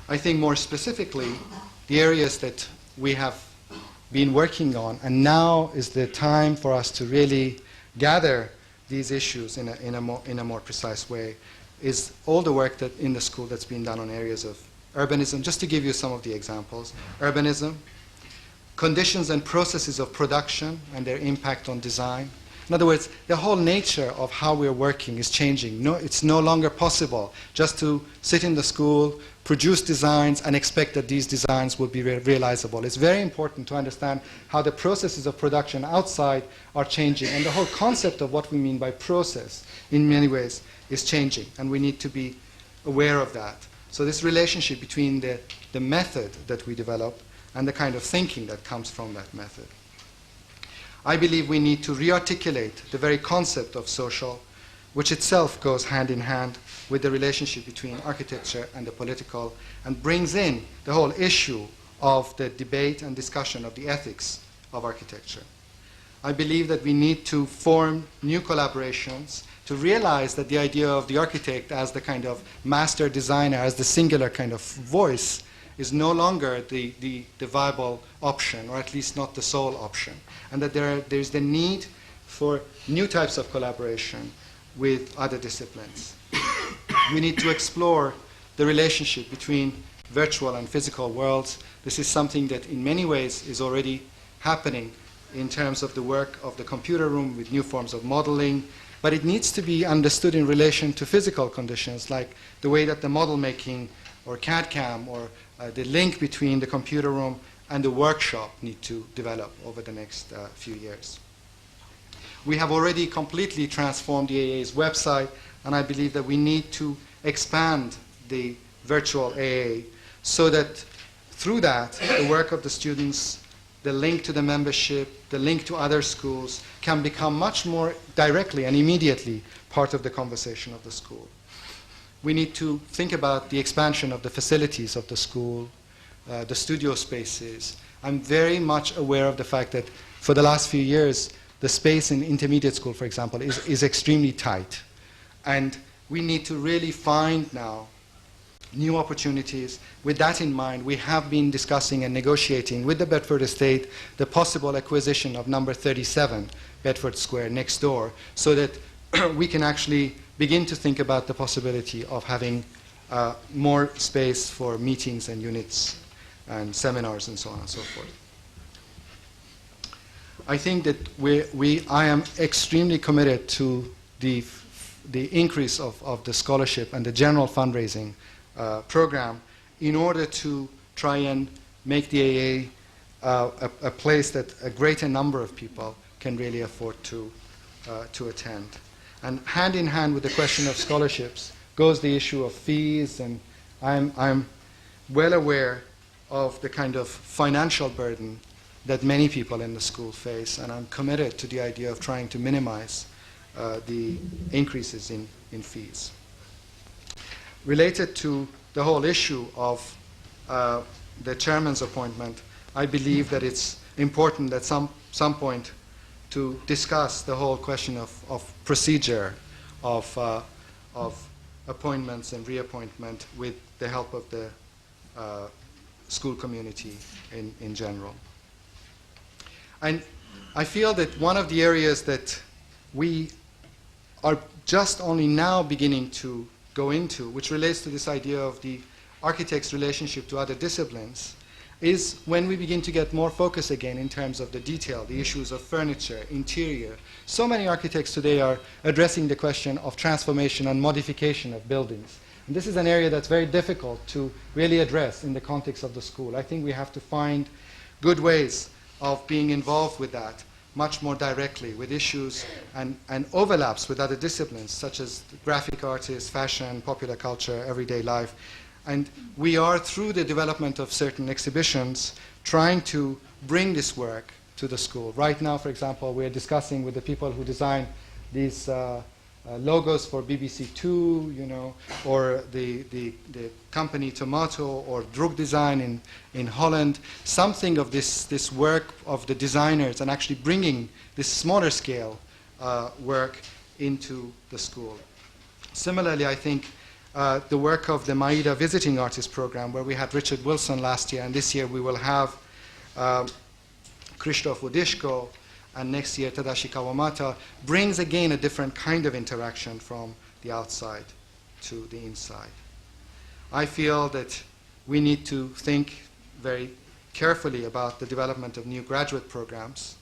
I think more specifically, the areas that we have been working on, and now is the time for us to really gather these issues in a more precise way, is all the work that in the school that's been done on areas of urbanism. Just to give you some of the examples: urbanism, conditions and processes of production and their impact on design. In other words, the whole nature of how we're working is changing. It's no longer possible just to sit in the school, produce designs, and expect that these designs will be realizable. It's very important to understand how the processes of production outside are changing, and the whole concept of what we mean by process, in many ways, is changing, and we need to be aware of that. So this relationship between the method that we develop and the kind of thinking that comes from that method. I believe we need to re-articulate the very concept of social, which itself goes hand in hand with the relationship between architecture and the political, and brings in the whole issue of the debate and discussion of the ethics of architecture. I believe that we need to form new collaborations to realize that the idea of the architect as the kind of master designer, as the singular kind of voice, is no longer the viable option, or at least not the sole option, and that there's the need for new types of collaboration with other disciplines. We need to explore the relationship between virtual and physical worlds. This is something that in many ways is already happening in terms of the work of the computer room with new forms of modeling, but it needs to be understood in relation to physical conditions, like the way that the model making or CAD-CAM or the link between the computer room and the workshop need to develop over the next few years. We have already completely transformed the AA's website, and I believe that we need to expand the virtual AA so that through that, the work of the students, the link to the membership, the link to other schools can become much more directly and immediately part of the conversation of the school. We need to think about the expansion of the facilities of the school, the studio spaces. I'm very much aware of the fact that for the last few years, the space in intermediate school, for example, is extremely tight. And we need to really find now new opportunities. With that in mind, we have been discussing and negotiating with the Bedford Estate the possible acquisition of number 37, Bedford Square, next door, so that we can actually begin to think about the possibility of having more space for meetings and units and seminars and so on and so forth. I think that I am extremely committed to the increase of the scholarship and the general fundraising program in order to try and make the AA a place that a greater number of people can really afford to attend. And hand in hand with the question of scholarships goes the issue of fees, and I'm well aware of the kind of financial burden that many people in the school face, and I'm committed to the idea of trying to minimize the increases in fees. Related to the whole issue of the chairman's appointment, I believe that it's important at some point to discuss the whole question of procedure of appointments and reappointment with the help of the school community in general. And I feel that one of the areas that we are just only now beginning to go into, which relates to this idea of the architect's relationship to other disciplines, is when we begin to get more focus again in terms of the detail, the issues of furniture, interior. So many architects today are addressing the question of transformation and modification of buildings. And this is an area that's very difficult to really address in the context of the school. I think we have to find good ways of being involved with that much more directly, with issues and overlaps with other disciplines such as graphic artists, fashion, popular culture, everyday life. And we are, through the development of certain exhibitions, trying to bring this work to the school. Right now, for example, we're discussing with the people who design these logos for BBC Two, you know, or the company Tomato, or Druk Design in Holland, something of this work of the designers, and actually bringing this smaller scale work into the school. Similarly, I think the work of the Maida Visiting Artist Program, where we had Richard Wilson last year, and this year we will have Krzysztof Wodishko, and next year Tadashi Kawamata, brings again a different kind of interaction from the outside to the inside. I feel that we need to think very carefully about the development of new graduate programs.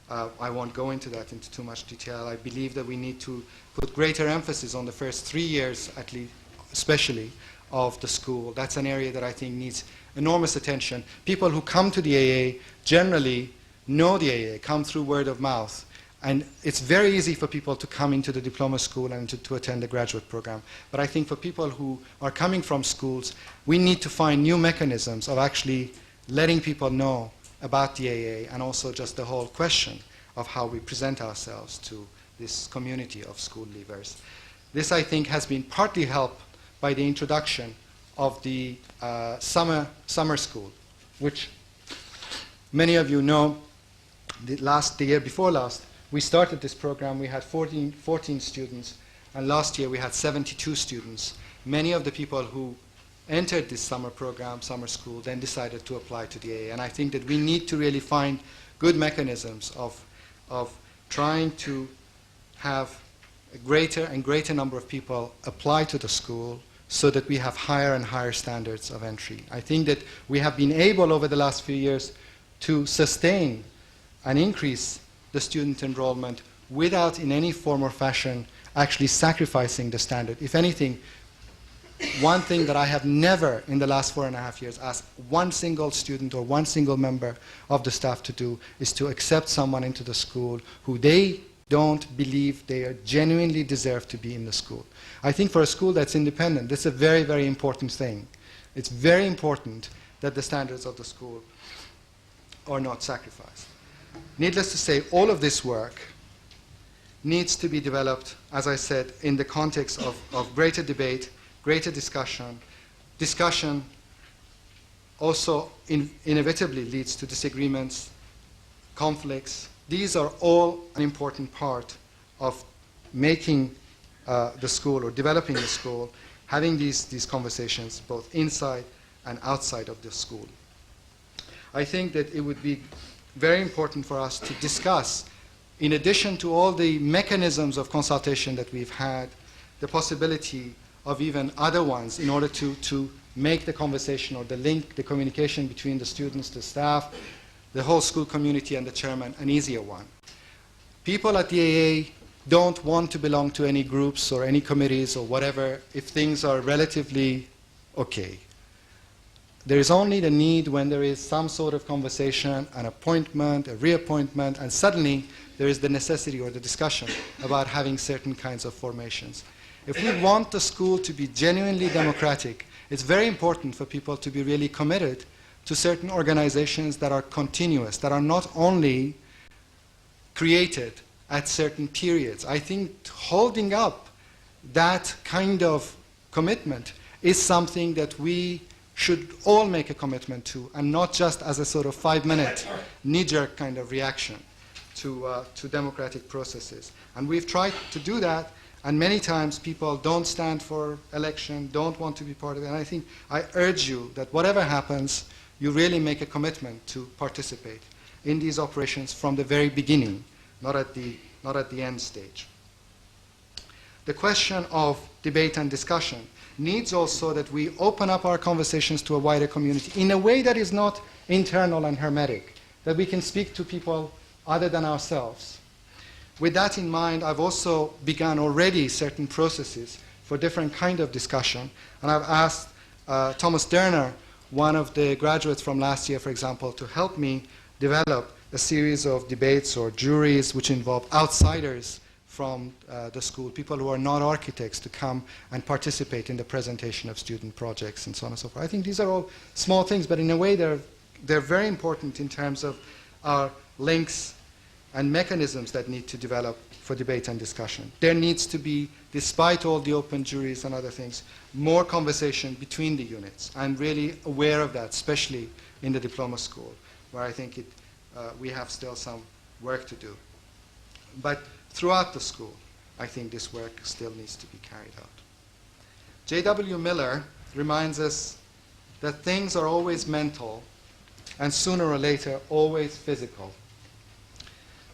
I won't go into that into too much detail. I believe that we need to put greater emphasis on the first 3 years, at least, especially, of the school. That's an area that I think needs enormous attention. People who come to the AA generally know the AA, come through word of mouth. And it's very easy for people to come into the diploma school and to attend the graduate program. But I think for people who are coming from schools, we need to find new mechanisms of actually letting people know about the AA, and also just the whole question of how we present ourselves to this community of school leavers. This, I think, has been partly helped by the introduction of the summer school, which many of you know. The year before last, we started this program. We had 14 students, and last year we had 72 students. Many of the people who entered this summer program, summer school, then decided to apply to the AA. And I think that we need to really find good mechanisms of trying to have a greater and greater number of people apply to the school, so that we have higher and higher standards of entry. I think that we have been able over the last few years to sustain and increase the student enrollment without in any form or fashion actually sacrificing the standard. If anything, one thing that I have never in the last 4.5 years asked one single student or one single member of the staff to do is to accept someone into the school who they don't believe they are genuinely deserve to be in the school. I think for a school that's independent, that's a very, very important thing. It's very important that the standards of the school are not sacrificed. Needless to say, all of this work needs to be developed, as I said, in the context of greater debate, greater discussion. Discussion also inevitably leads to disagreements, conflicts. These are all an important part of making the school or developing the school, having these conversations both inside and outside of the school. I think that it would be very important for us to discuss, in addition to all the mechanisms of consultation that we've had, the possibility of even other ones in order to make the conversation or the link, the communication between the students, the staff, the whole school community and the chairman an easier one. People at the AA don't want to belong to any groups or any committees or whatever if things are relatively okay. There is only the need when there is some sort of conversation, an appointment, a reappointment, and suddenly there is the necessity or the discussion about having certain kinds of formations. If we want the school to be genuinely democratic, it's very important for people to be really committed to certain organizations that are continuous, that are not only created at certain periods. I think holding up that kind of commitment is something that we should all make a commitment to, and not just as a sort of 5-minute knee-jerk kind of reaction to democratic processes. And we've tried to do that, and many times people don't stand for election, don't want to be part of it. And I think I urge you that whatever happens, you really make a commitment to participate in these operations from the very beginning, not at the end stage. The question of debate and discussion needs also that we open up our conversations to a wider community in a way that is not internal and hermetic, that we can speak to people other than ourselves. With that in mind, I've also begun already certain processes for different kind of discussion, and I've asked Thomas Derner, one of the graduates from last year, for example, to help me develop a series of debates or juries which involve outsiders from the school, people who are not architects, to come and participate in the presentation of student projects and so on and so forth. I think these are all small things, but in a way they're very important in terms of our links and mechanisms that need to develop for debate and discussion. There needs to be, despite all the open juries and other things, more conversation between the units. I'm really aware of that, especially in the diploma school, where I think we have still some work to do. But throughout the school, I think this work still needs to be carried out. J.W. Miller reminds us that things are always mental and sooner or later always physical.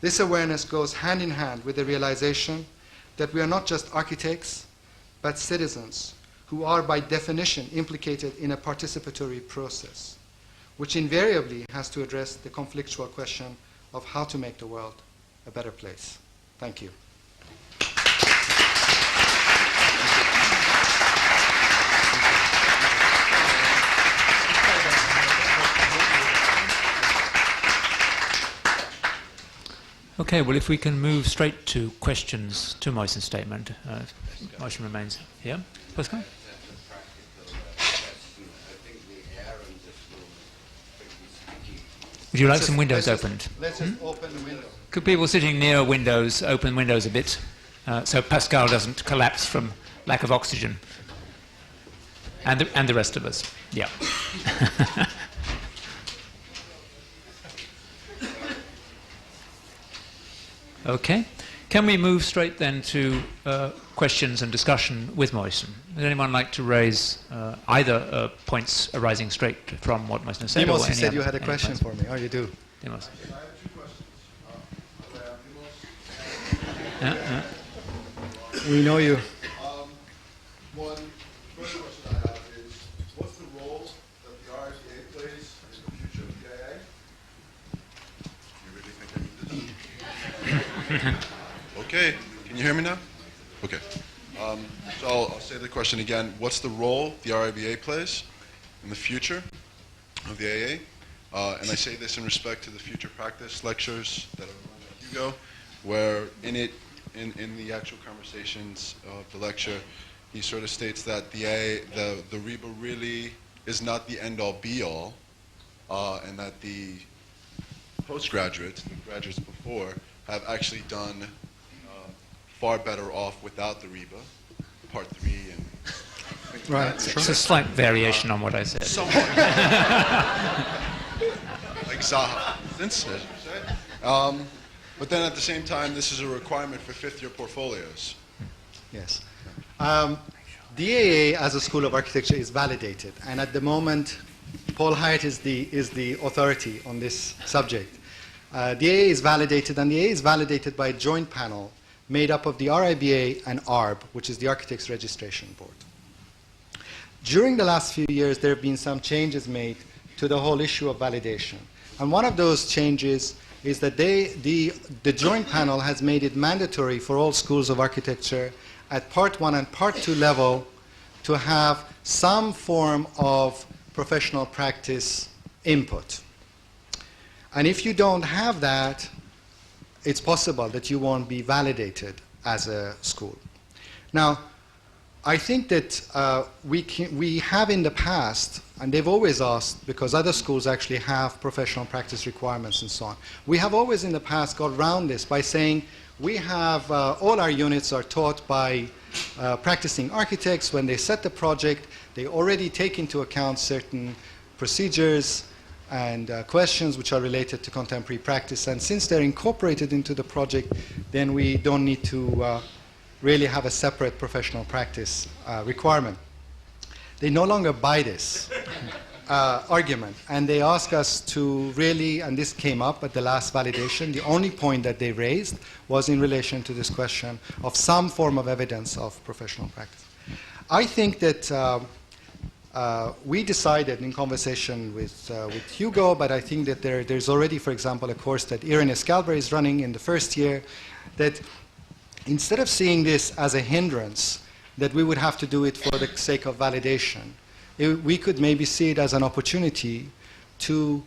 This awareness goes hand in hand with the realization that we are not just architects, but citizens who are by definition implicated in a participatory process, which invariably has to address the conflictual question of how to make the world a better place. Thank you. Okay, well, if we can move straight to questions to Moisen's statement. Moisen remains here. Pascal? That's a practical question. I think the air in this room is pretty sticky. Would you like some windows opened? Let's just open the window. Could people sitting near windows open windows a bit so Pascal doesn't collapse from lack of oxygen? And the rest of us. Yeah. Okay. Can we move straight then to questions and discussion with Moisen? Would anyone like to raise either points arising straight from what Moisen said? Dimos, or you said any you other- had a any question points? for me. Oh, you do. Dimos. I have two questions. We know you. One, first question I have is, what's the role that the RSA plays in the future of the AA? You really think I need this? Okay, can you hear me now? Okay. So I'll say the question. question again, what's the role the RIBA plays in the future of the AA? And I say this in respect to the future practice lectures that are run at Hugo, where in the actual conversations of the lecture, he sort of states that the RIBA really is not the end-all be-all, and that the postgraduates, the graduates before, have actually done far better off without the RIBA, Part 3 and things Right, like that. It's a slight variation on what I said. Somewhat. Like Zaha, as you say. But then at the same time, this is a requirement for fifth-year portfolios. Yes. The AA as a school of architecture is validated, and at the moment, Paul Hyatt is the authority on this subject. The AA is validated, and the AA is validated by a joint panel made up of the RIBA and ARB, which is the Architects Registration Board. During the last few years, there have been some changes made to the whole issue of validation. And one of those changes is that the joint panel has made it mandatory for all schools of architecture at Part 1 and Part 2 level to have some form of professional practice input. And if you don't have that, it's possible that you won't be validated as a school. Now, I think that we have in the past, and they've always asked, because other schools actually have professional practice requirements and so on, we have always in the past got around this by saying we have, all our units are taught by practicing architects. When they set the project, they already take into account certain procedures and questions which are related to contemporary practice. And since they're incorporated into the project, then we don't need to really have a separate professional practice requirement. They no longer buy this argument, and they ask us to really, and this came up at the last validation, the only point that they raised was in relation to this question of some form of evidence of professional practice. I think that we decided in conversation with Hugo, but I think that there's already, for example, a course that Irene Scalbray is running in the first year, that instead of seeing this as a hindrance, that we would have to do it for the sake of validation, we could maybe see it as an opportunity to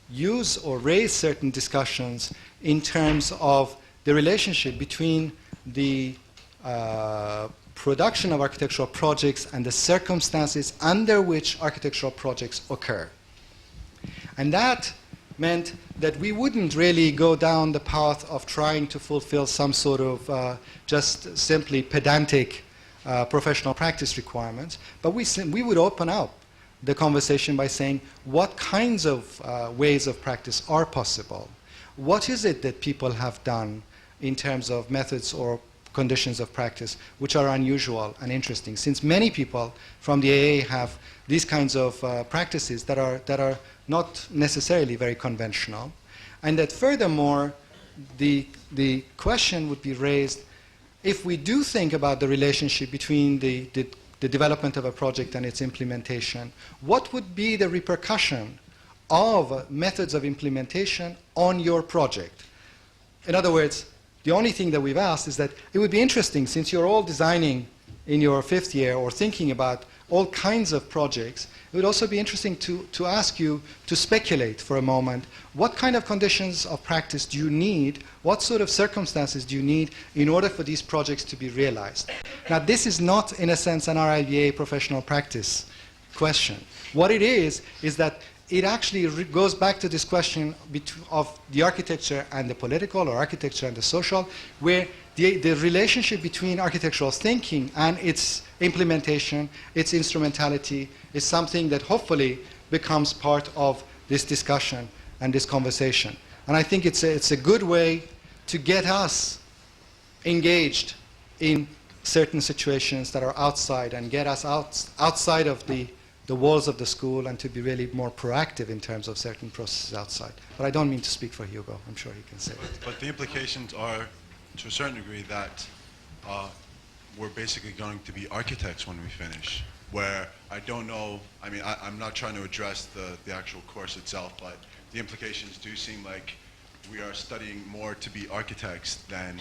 use or raise certain discussions in terms of the relationship between the production of architectural projects and the circumstances under which architectural projects occur. And that meant that we wouldn't really go down the path of trying to fulfill some sort of just simply pedantic professional practice requirements, but we would open up the conversation by saying what kinds of ways of practice are possible. What is it that people have done in terms of methods or conditions of practice which are unusual and interesting, since many people from the AA have these kinds of practices that are not necessarily very conventional, and that furthermore the question would be raised, if we do think about the relationship between the development of a project and its implementation, what would be the repercussion of methods of implementation on your project? In other words, the only thing that we've asked is that it would be interesting, since you're all designing in your fifth year or thinking about all kinds of projects, it would also be interesting to ask you to speculate for a moment. What kind of conditions of practice do you need? What sort of circumstances do you need in order for these projects to be realized? Now, this is not, in a sense, an RIBA professional practice question. What it is that it actually goes back to this question of the architecture and the political, or architecture and the social, where the relationship between architectural thinking and its implementation, its instrumentality, is something that hopefully becomes part of this discussion and this conversation. And I think it's a good way to get us engaged in certain situations that are outside, and get us outside of the walls of the school, and to be really more proactive in terms of certain processes outside. But I don't mean to speak for Hugo. I'm sure he can say it. But the implications are, to a certain degree, that we're basically going to be architects when we finish, where I don't know, I mean, I'm not trying to address the actual course itself, but the implications do seem like we are studying more to be architects than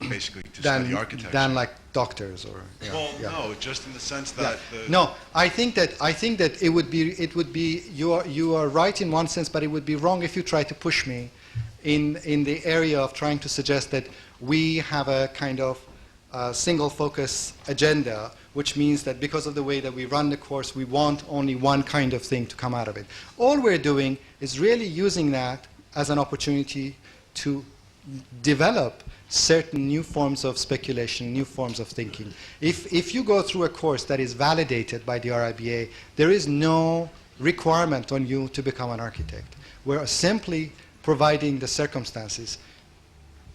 basically to study architecture. than like doctors or Well, yeah. no, just in the sense Yeah. that the No, I think that it would be you are right in one sense, but it would be wrong if you try to push me in the area of trying to suggest that we have a kind of single focus agenda, which means that because of the way that we run the course, we want only one kind of thing to come out of it. All we're doing is really using that as an opportunity to develop certain new forms of speculation, new forms of thinking. If you go through a course that is validated by the RIBA, there is no requirement on you to become an architect. We're simply providing the circumstances.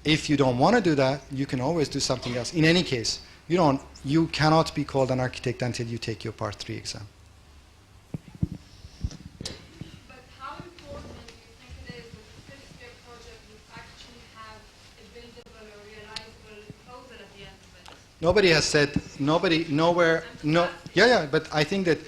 If you don't want to do that, you can always do something else. In any case, you cannot be called an architect until you take your Part 3 exam. But how important do you think it is that the fifth-year project would actually have a buildable or realizable proposal at the end of it? Nobody has said, nowhere, no, yeah, but I think that,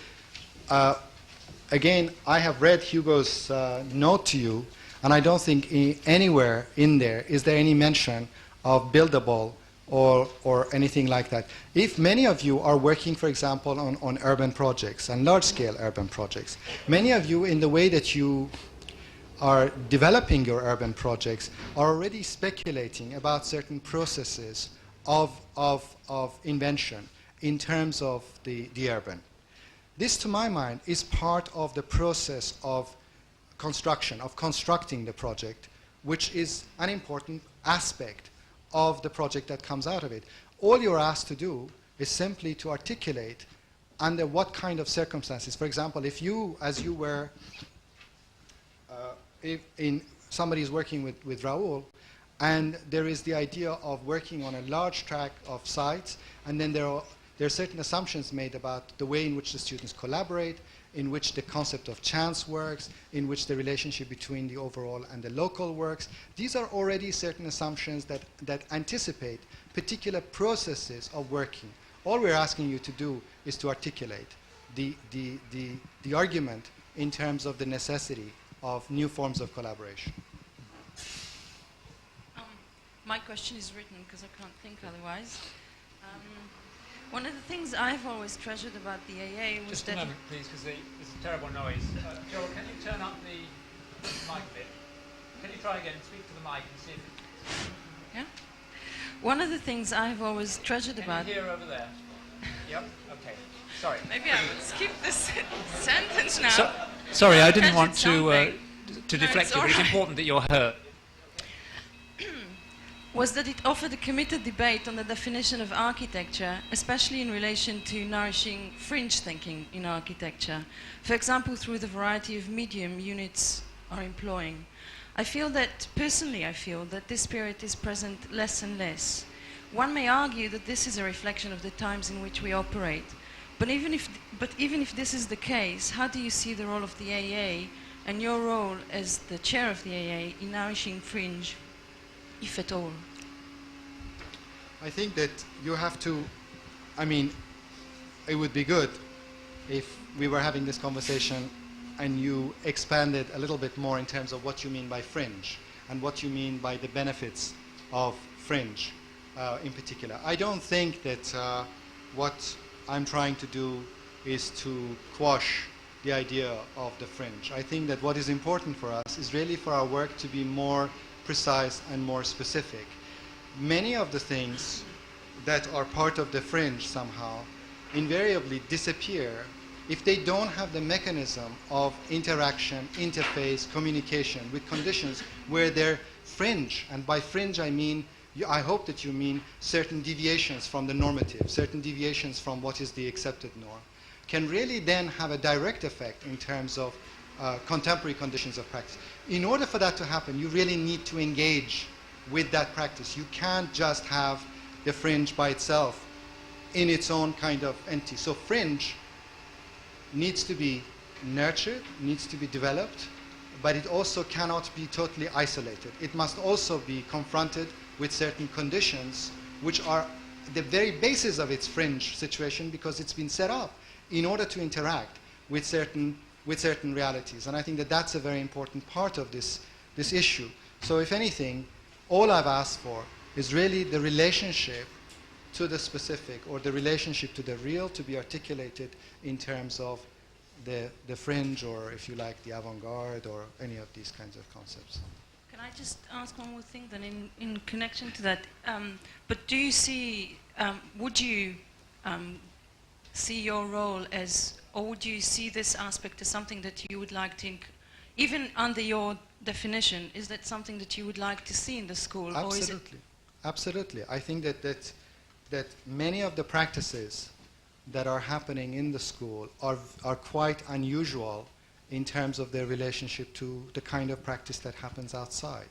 again, I have read Hugo's note to you, and I don't think anywhere in there is there any mention of buildable or anything like that. If many of you are working, for example, on urban projects and large-scale urban projects, many of you in the way that you are developing your urban projects are already speculating about certain processes of invention in terms of the urban. This, to my mind, is part of the process of construction, of constructing the project, which is an important aspect of the project that comes out of it. All you're asked to do is simply to articulate under what kind of circumstances. For example, if you, as you were, somebody is working with Raoul, and there is the idea of working on a large tract of sites, and then there are certain assumptions made about the way in which the students collaborate, in which the concept of chance works, in which the relationship between the overall and the local works. These are already certain assumptions that anticipate particular processes of working. All we're asking you to do is to articulate the argument in terms of the necessity of new forms of collaboration. My question is written because I can't think otherwise. One of the things I've always treasured about the AA was Just that... a moment, please, because there's a terrible noise. Joel, can you turn up the mic bit? Can you try again and speak to the mic and see if... Yeah? One of the things I've always treasured about... Can you hear over there? Yep, okay. Sorry. Maybe I would skip this sentence now. Sorry, I didn't want Something. to No, deflect it's you, but it's all right. important that you're hurt. Was that it offered a committed debate on the definition of architecture, especially in relation to nourishing fringe thinking in architecture, for example, through the variety of medium units are employing. Personally I feel that this spirit is present less and less. One may argue that this is a reflection of the times in which we operate. But even if this is the case, how do you see the role of the AA and your role as the chair of the AA in nourishing fringe, if at all? I think that you have to, it would be good if we were having this conversation and you expanded a little bit more in terms of what you mean by fringe and what you mean by the benefits of fringe in particular. I don't think that what I'm trying to do is to quash the idea of the fringe. I think that what is important for us is really for our work to be more precise and more specific. Many of the things that are part of the fringe somehow invariably disappear if they don't have the mechanism of interaction, interface, communication with conditions where they're fringe. And by fringe I mean, I hope that you mean certain deviations from the normative, certain deviations from what is the accepted norm, can really then have a direct effect in terms of contemporary conditions of practice. In order for that to happen, you really need to engage with that practice. You can't just have the fringe by itself in its own kind of entity. So fringe needs to be nurtured, needs to be developed, but it also cannot be totally isolated. It must also be confronted with certain conditions which are the very basis of its fringe situation because it's been set up in order to interact with certain realities. And I think that that's a very important part of this issue. So if anything, all I've asked for is really the relationship to the specific, or the relationship to the real, to be articulated in terms of the fringe, or if you like, the avant-garde, or any of these kinds of concepts. Can I just ask one more thing then in connection to that? But do you see, would you see your role as, or would you see this aspect as something that you would like to, even under your definition, is that something that you would like to see in the school? Absolutely. Or is it Absolutely. I think that many of the practices that are happening in the school are quite unusual in terms of their relationship to the kind of practice that happens outside.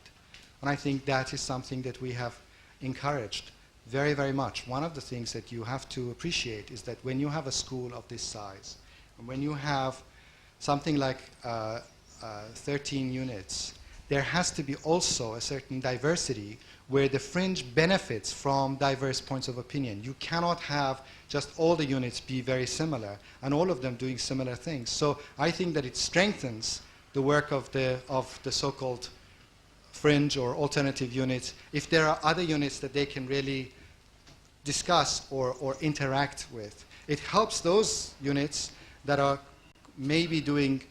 And I think that is something that we have encouraged very, very much. One of the things that you have to appreciate is that when you have a school of this size, and when you have something like 13 units, there has to be also a certain diversity where the fringe benefits from diverse points of opinion. You cannot have just all the units be very similar and all of them doing similar things. So I think that it strengthens the work of the so-called fringe or alternative units if there are other units that they can really discuss or interact with. It helps those units that are maybe doing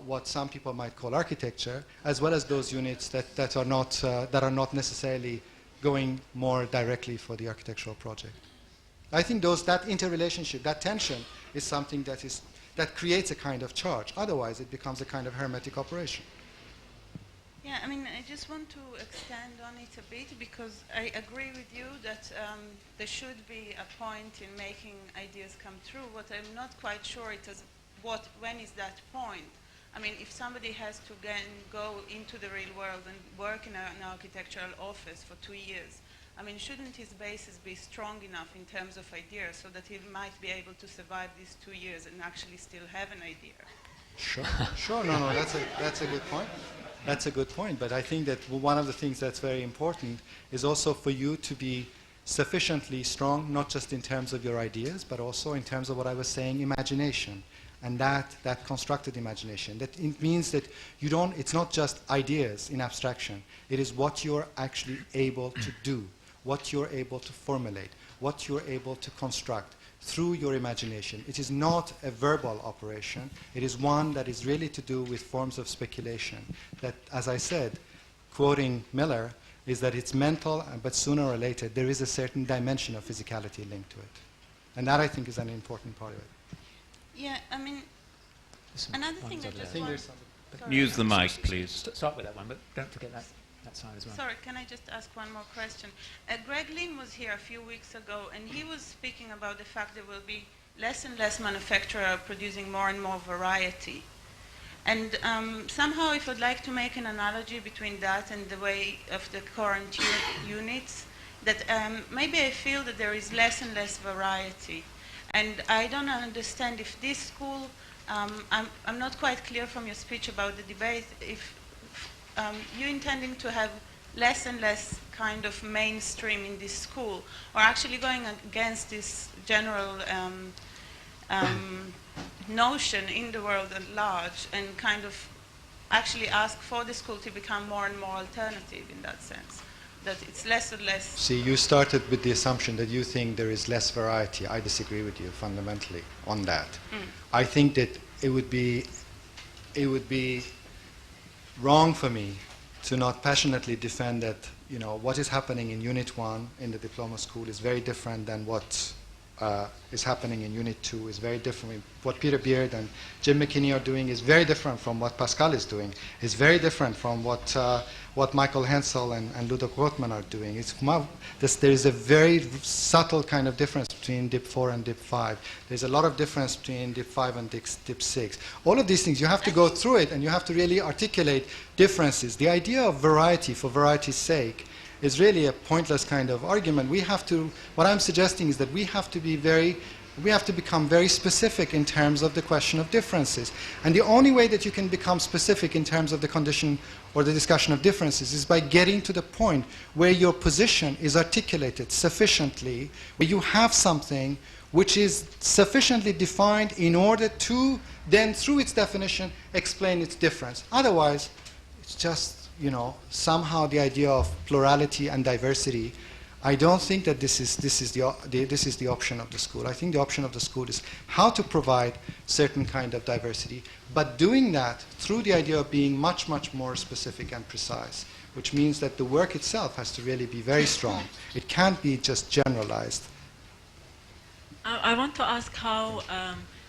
what some people might call architecture, as well as those units that are not necessarily going more directly for the architectural project. I think that interrelationship, that tension, is something that creates a kind of charge. Otherwise, it becomes a kind of hermetic operation. Yeah, I mean, I just want to extend on it a bit, because I agree with you that there should be a point in making ideas come true. What I'm not quite sure is when is that point? I mean, if somebody has to go into the real world and work in an architectural office for 2 years, I mean, shouldn't his basis be strong enough in terms of ideas so that he might be able to survive these 2 years and actually still have an idea? Sure. No, that's a good point. That's a good point. But I think that one of the things that's very important is also for you to be sufficiently strong, not just in terms of your ideas, but also in terms of what I was saying, imagination. And that constructed imagination. That it means that it's not just ideas in abstraction. It is what you're actually able to do, what you're able to formulate, what you're able to construct through your imagination. It is not a verbal operation. It is one that is really to do with forms of speculation. That, as I said, quoting Miller, is that it's mental, but sooner or later there is a certain dimension of physicality linked to it. And that, I think, is an important part of it. Yeah, I mean, another thing I just want... Use the mic, please. Start with that one, but don't forget that side as well. Sorry, can I just ask one more question? Greg Lynn was here a few weeks ago, and he was speaking about the fact there will be less and less manufacturers producing more and more variety. And somehow, if I'd like to make an analogy between that and the way of the current units, that maybe I feel that there is less and less variety. And I don't understand if this school, I'm not quite clear from your speech about the debate, if you're intending to have less and less kind of mainstream in this school, or actually going against this general notion in the world at large, and kind of actually ask for the school to become more and more alternative in that sense. That it's less and less. See, you started with the assumption that you think there is less variety. I disagree with you fundamentally on that. I think that it would be wrong for me to not passionately defend that, what is happening in Unit 1 in the diploma school is very different than what is happening in Unit 2, is very different. What Peter Beard and Jim McKinney are doing is very different from what Pascal is doing. It's very different from what Michael Hensel and Ludo Grothman are doing. There is a very subtle kind of difference between DIP 4 and DIP 5. There's a lot of difference between DIP 5 and DIP 6. All of these things, you have to go through it, and you have to really articulate differences. The idea of variety for variety's sake is really a pointless kind of argument. What I'm suggesting is that we have to become very specific in terms of the question of differences. And the only way that you can become specific in terms of the condition or the discussion of differences is by getting to the point where your position is articulated sufficiently, where you have something which is sufficiently defined in order to then, through its definition, explain its difference. Otherwise, it's just somehow the idea of plurality and diversity, I don't think that this is the option of the school. I think the option of the school is how to provide certain kind of diversity, but doing that through the idea of being much, much more specific and precise, which means that the work itself has to really be very strong. It can't be just generalized. I want to ask how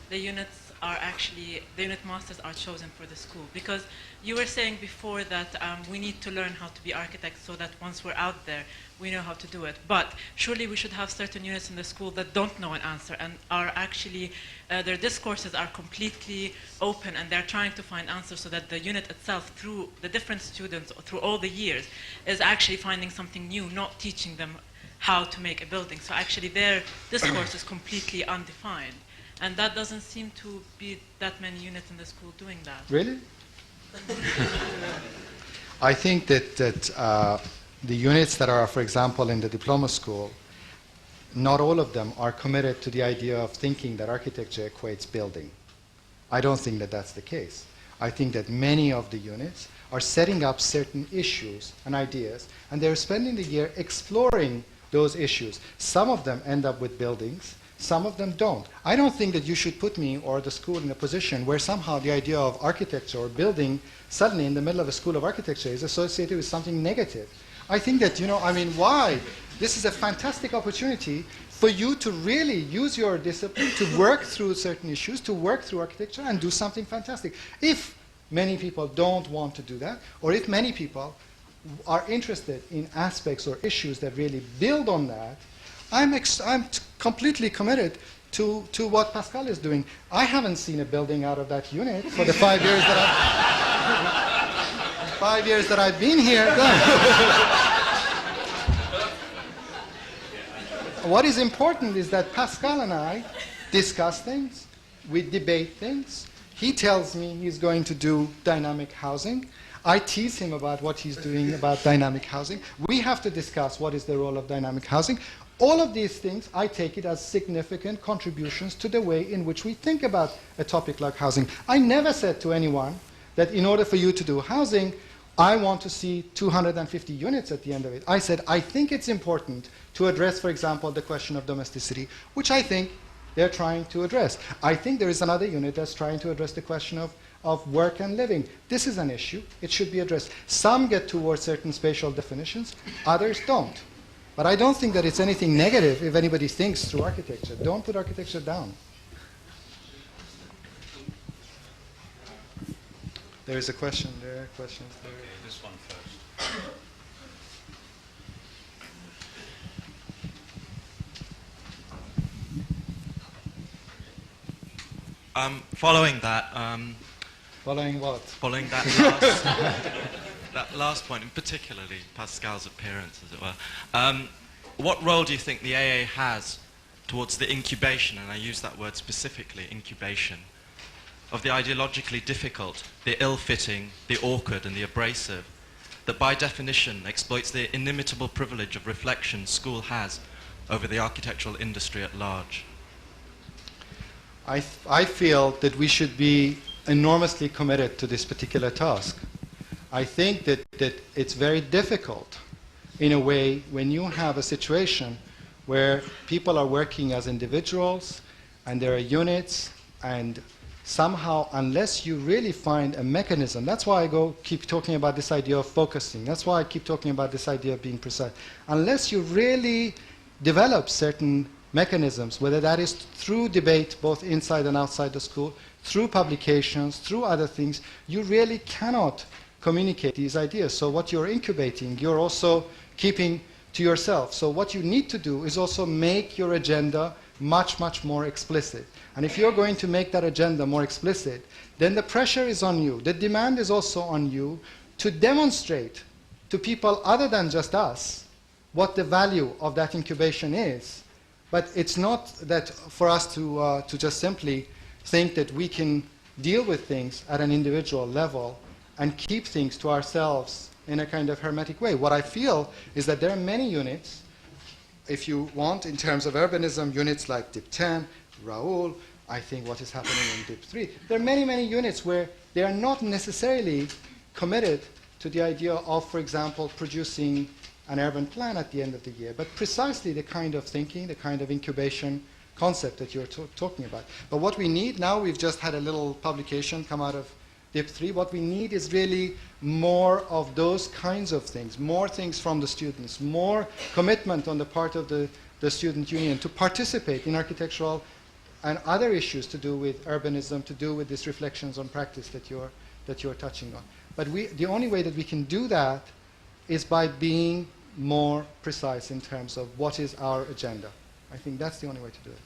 the units are actually, the unit masters are chosen for the school, because you were saying before that we need to learn how to be architects so that once we're out there, we know how to do it. But surely we should have certain units in the school that don't know an answer and are actually, their discourses are completely open and they're trying to find answers, so that the unit itself, through the different students, through all the years, is actually finding something new, not teaching them how to make a building. So actually their discourse is completely undefined. And that doesn't seem to be that many units in the school doing that. Really? I think that the units that are, for example, in the diploma school, not all of them are committed to the idea of thinking that architecture equates building. I don't think that that's the case. I think that many of the units are setting up certain issues and ideas, and they're spending the year exploring those issues. Some of them end up with buildings, some of them don't. I don't think that you should put me or the school in a position where somehow the idea of architecture or building suddenly in the middle of a school of architecture is associated with something negative. I think that, why? This is a fantastic opportunity for you to really use your discipline to work through certain issues, to work through architecture and do something fantastic. If many people don't want to do that, or if many people are interested in aspects or issues that really build on that, I'm completely committed to what Pascal is doing. I haven't seen a building out of that unit for the 5 years that I've been here. What is important is that Pascal and I discuss things, we debate things. He tells me he's going to do dynamic housing. I tease him about what he's doing about dynamic housing. We have to discuss what is the role of dynamic housing. All of these things, I take it as significant contributions to the way in which we think about a topic like housing. I never said to anyone that in order for you to do housing, I want to see 250 units at the end of it. I said, I think it's important to address, for example, the question of domesticity, which I think they're trying to address. I think there is another unit that's trying to address the question of work and living. This is an issue. It should be addressed. Some get towards certain spatial definitions, others don't. But I don't think that it's anything negative if anybody thinks through architecture. Don't put architecture down. There is a question there, questions there. Okay, this one first. Following that... following what? Following that last... that last point, and particularly Pascal's appearance, as it were, what role do you think the AA has towards the incubation, and I use that word specifically, incubation, of the ideologically difficult, the ill-fitting, the awkward, and the abrasive, that by definition exploits the inimitable privilege of reflection school has over the architectural industry at large? I feel that we should be enormously committed to this particular task. I think that it's very difficult, in a way, when you have a situation where people are working as individuals and there are units, and somehow, unless you really find a mechanism, that's why I keep talking about this idea of focusing, that's why I keep talking about this idea of being precise. Unless you really develop certain mechanisms, whether that is through debate, both inside and outside the school, through publications, through other things, you really cannot communicate these ideas. So what you're incubating, you're also keeping to yourself. So what you need to do is also make your agenda much, much more explicit. And if you're going to make that agenda more explicit, then the pressure is on you. The demand is also on you to demonstrate to people other than just us what the value of that incubation is. But it's not that for us to just simply think that we can deal with things at an individual level and keep things to ourselves in a kind of hermetic way. What I feel is that there are many units, if you want, in terms of urbanism, units like DIP 10, Raoul, I think what is happening in DIP 3. There are many, many units where they are not necessarily committed to the idea of, for example, producing an urban plan at the end of the year, but precisely the kind of thinking, the kind of incubation concept that you're talking about. But what we need now, we've just had a little publication come out of DIP3. What we need is really more of those kinds of things, more things from the students, more commitment on the part of the student union to participate in architectural and other issues to do with urbanism, to do with these reflections on practice that you're touching on. But the only way that we can do that is by being more precise in terms of what is our agenda. I think that's the only way to do it.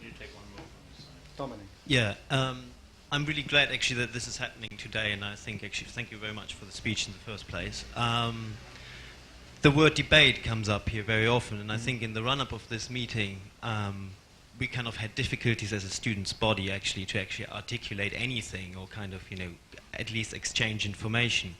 You take one more from this side. Dominic. Yeah, I'm really glad actually that this is happening today, and I think actually thank you very much for the speech in the first place. The word debate comes up here very often, and I think in the run-up of this meeting, we kind of had difficulties as a student's body actually to actually articulate anything or kind of, at least exchange information.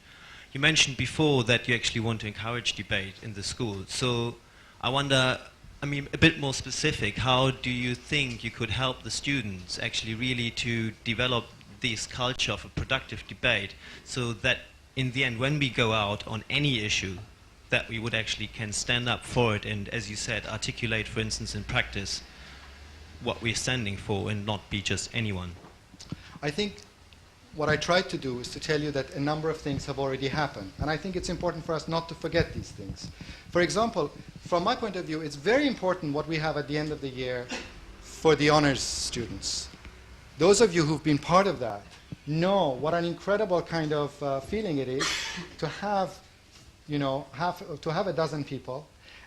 You mentioned before that you actually want to encourage debate in the school. So I wonder, a bit more specific, how do you think you could help the students actually really to develop this culture of a productive debate so that in the end, when we go out on any issue, that we would actually can stand up for it and, as you said, articulate, for instance, in practice, what we're standing for and not be just anyone? I think what I tried to do is to tell you that a number of things have already happened. And I think it's important for us not to forget these things. For example, from my point of view, it's very important what we have at the end of the year for the honors students. Those of you who've been part of that know what an incredible kind of feeling it is to have, a dozen people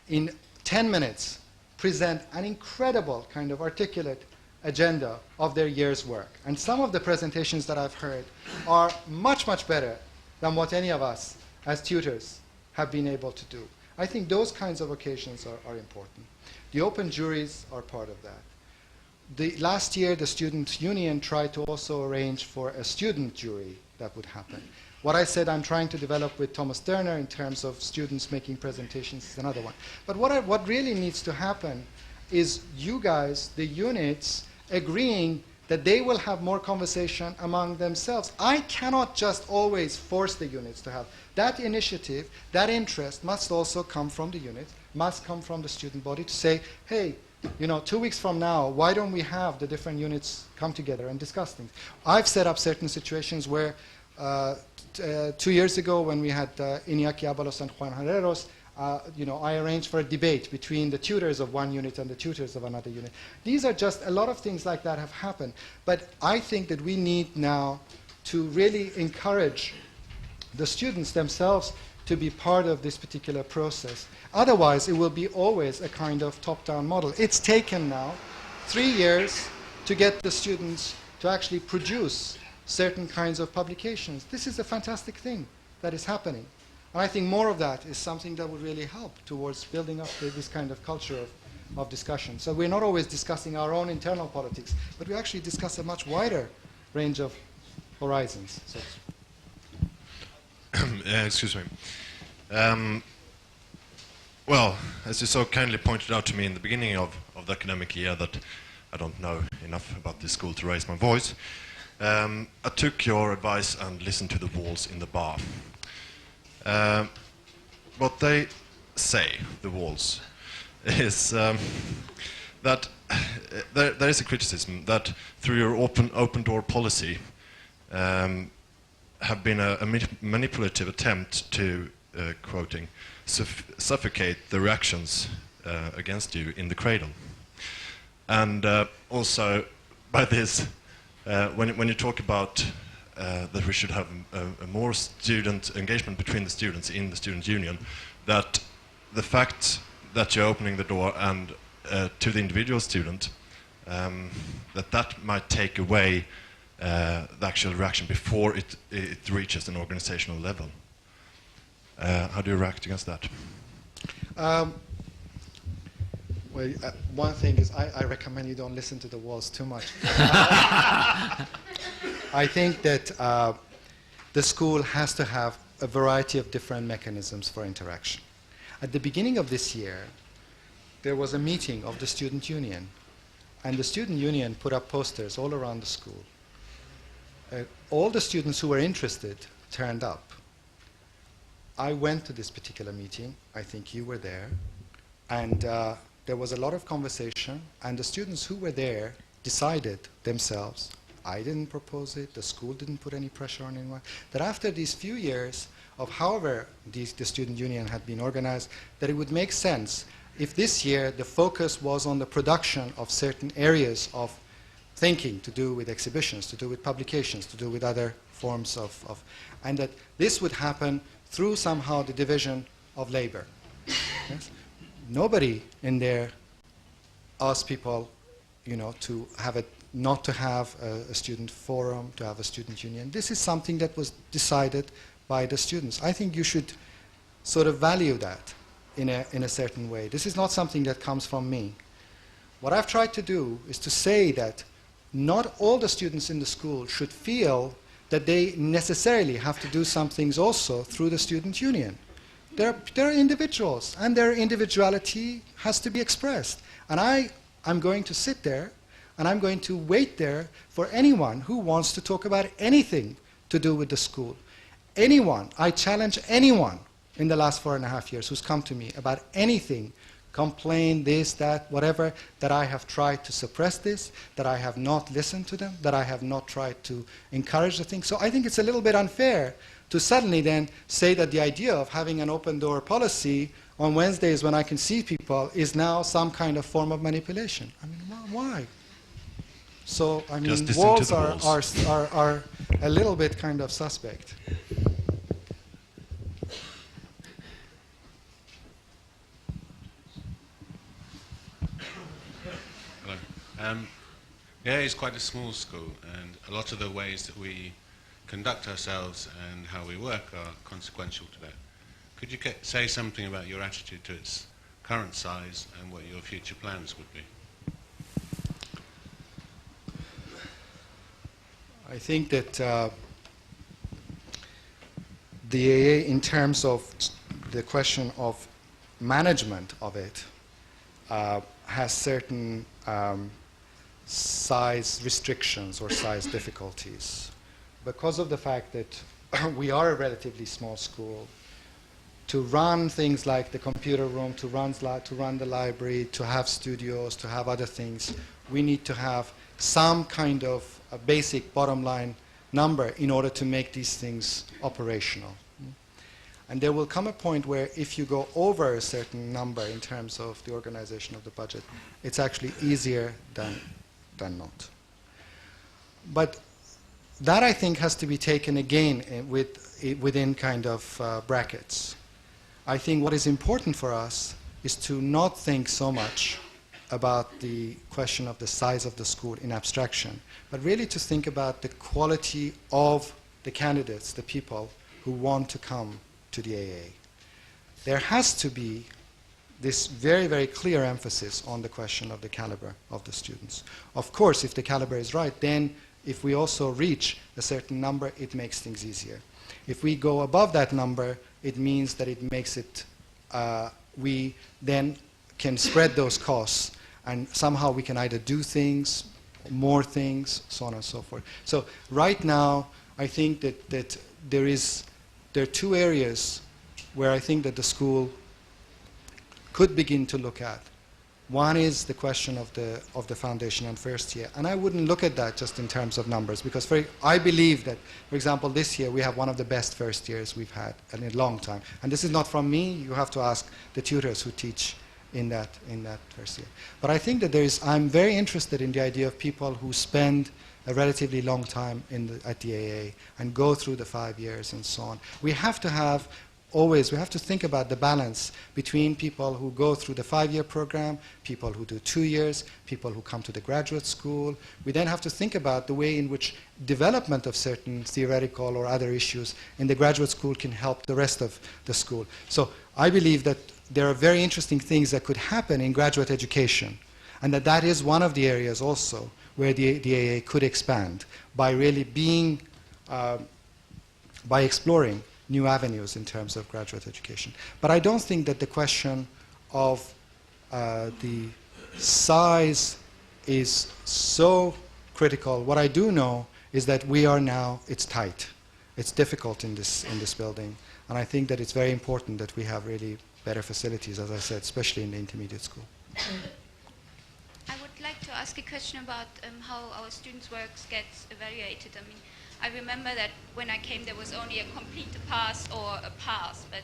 in 10 minutes present an incredible kind of articulate agenda of their year's work. And some of the presentations that I've heard are much, much better than what any of us as tutors have been able to do. I think those kinds of occasions are important. The open juries are part of that. Last year, the student union tried to also arrange for a student jury that would happen. What I said I'm trying to develop with Thomas Turner in terms of students making presentations is another one. But what really needs to happen is you guys, the units, agreeing that they will have more conversation among themselves. I cannot just always force the units to have. That initiative, that interest must also come from the units, must come from the student body to say, hey, 2 weeks from now, why don't we have the different units come together and discuss things? I've set up certain situations where 2 years ago when we had Iñaki Abalos and Juan Herreros, I arranged for a debate between the tutors of one unit and the tutors of another unit. These are just a lot of things like that have happened. But I think that we need now to really encourage the students themselves to be part of this particular process. Otherwise, it will be always a kind of top-down model. It's taken now 3 years to get the students to actually produce certain kinds of publications. This is a fantastic thing that is happening. And I think more of that is something that would really help towards building up this kind of culture of discussion. So we're not always discussing our own internal politics, but we actually discuss a much wider range of horizons. So. Excuse me. Well, as you so kindly pointed out to me in the beginning of the academic year that I don't know enough about this school to raise my voice, I took your advice and listened to the walls in the bar. What they say, the walls, is that there is a criticism that through your open door policy have been a manipulative attempt to, quoting, suffocate the reactions against you in the cradle. And also by this, when you talk about that we should have a more student engagement between the students in the student union, that the fact that you're opening the door and to the individual student, that might take away the actual reaction before it reaches an organizational level. How do you react against that? Well, one thing is I recommend you don't listen to the walls too much. I think that the school has to have a variety of different mechanisms for interaction. At the beginning of this year, there was a meeting of the student union, and the student union put up posters all around the school. All the students who were interested turned up. I went to this particular meeting. I think you were there. And there was a lot of conversation. And the students who were there decided themselves, I didn't propose it, the school didn't put any pressure on anyone, that after these few years of however the student union had been organized, that it would make sense if this year the focus was on the production of certain areas of thinking to do with exhibitions, to do with publications, to do with other forms of and that this would happen through somehow the division of labor. Yes? Nobody in there asked people, you know, to have not to have a student forum, to have a student union. This is something that was decided by the students. I think you should sort of value that in a certain way. This is not something that comes from me. What I've tried to do is to say that not all the students in the school should feel that they necessarily have to do some things also through the student union. They're individuals, and their individuality has to be expressed. And I'm going to sit there, and I'm going to wait there for anyone who wants to talk about anything to do with the school. Anyone, I challenge anyone in the last 4.5 years who's come to me about anything, complain, this, that, whatever, that I have tried to suppress this, that I have not listened to them, that I have not tried to encourage the thing. So I think it's a little bit unfair to suddenly then say that the idea of having an open door policy on Wednesdays when I can see people is now some kind of form of manipulation. I mean, why? So, I mean, walls are a little bit kind of suspect. Hello. The AA is quite a small school, and a lot of the ways that we conduct ourselves and how we work are consequential to that. Could you say something about your attitude to its current size and what your future plans would be? I think that the AA, in terms of the question of management of it, has certain size restrictions or size difficulties. Because of the fact that we are a relatively small school, to run things like the computer room, to run the library, to have studios, to have other things, we need to have some kind of a basic bottom line number in order to make these things operational. And there will come a point where if you go over a certain number in terms of the organization of the budget, it's actually easier than not. But that, I think, has to be taken again within kind of brackets. I think what is important for us is to not think so much about the question of the size of the school in abstraction, but really to think about the quality of the candidates, the people who want to come to the AA. There has to be this very, very clear emphasis on the question of the caliber of the students. Of course, if the caliber is right, then if we also reach a certain number, it makes things easier. If we go above that number, it means that it makes it, we then can spread those costs, and somehow we can either do things, more things, so on and so forth. So right now, I think that there are two areas where I think that the school could begin to look at. One is the question of the foundation and first year. And I wouldn't look at that just in terms of numbers, because I believe that, for example, this year we have one of the best first years we've had in a long time. And this is not from me. You have to ask the tutors who teach in that first year. But I think that I'm very interested in the idea of people who spend a relatively long time at the AA and go through the 5 years and so on. We have to think about the balance between people who go through the 5-year program, people who do 2 years, people who come to the graduate school. We then have to think about the way in which development of certain theoretical or other issues in the graduate school can help the rest of the school. So I believe that there are very interesting things that could happen in graduate education, and that is one of the areas also where the AA could expand by really by exploring new avenues in terms of graduate education. But I don't think that the question of the size is so critical. What I do know is that we are now, it's tight. It's difficult in this building. And I think that it's very important that we have really better facilities, as I said, especially in the intermediate school. I would like to ask a question about how our students' works gets evaluated. I mean, I remember that when I came there was only a complete to pass or a pass, but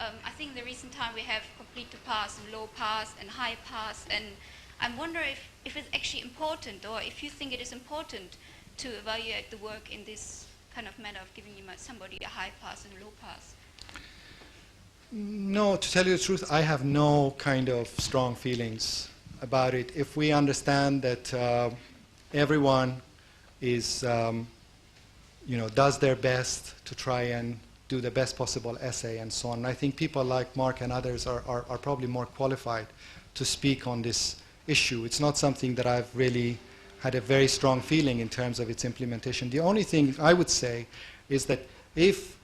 I think in the recent time we have complete to pass and low pass and high pass, and I'm wondering if it's actually important, or if you think it is important to evaluate the work in this kind of manner of giving somebody a high pass and a low pass. No, to tell you the truth, I have no kind of strong feelings about it. If we understand that everyone is, does their best to try and do the best possible essay and so on, and I think people like Mark and others are probably more qualified to speak on this issue. It's not something that I've really had a very strong feeling in terms of its implementation. The only thing I would say is that if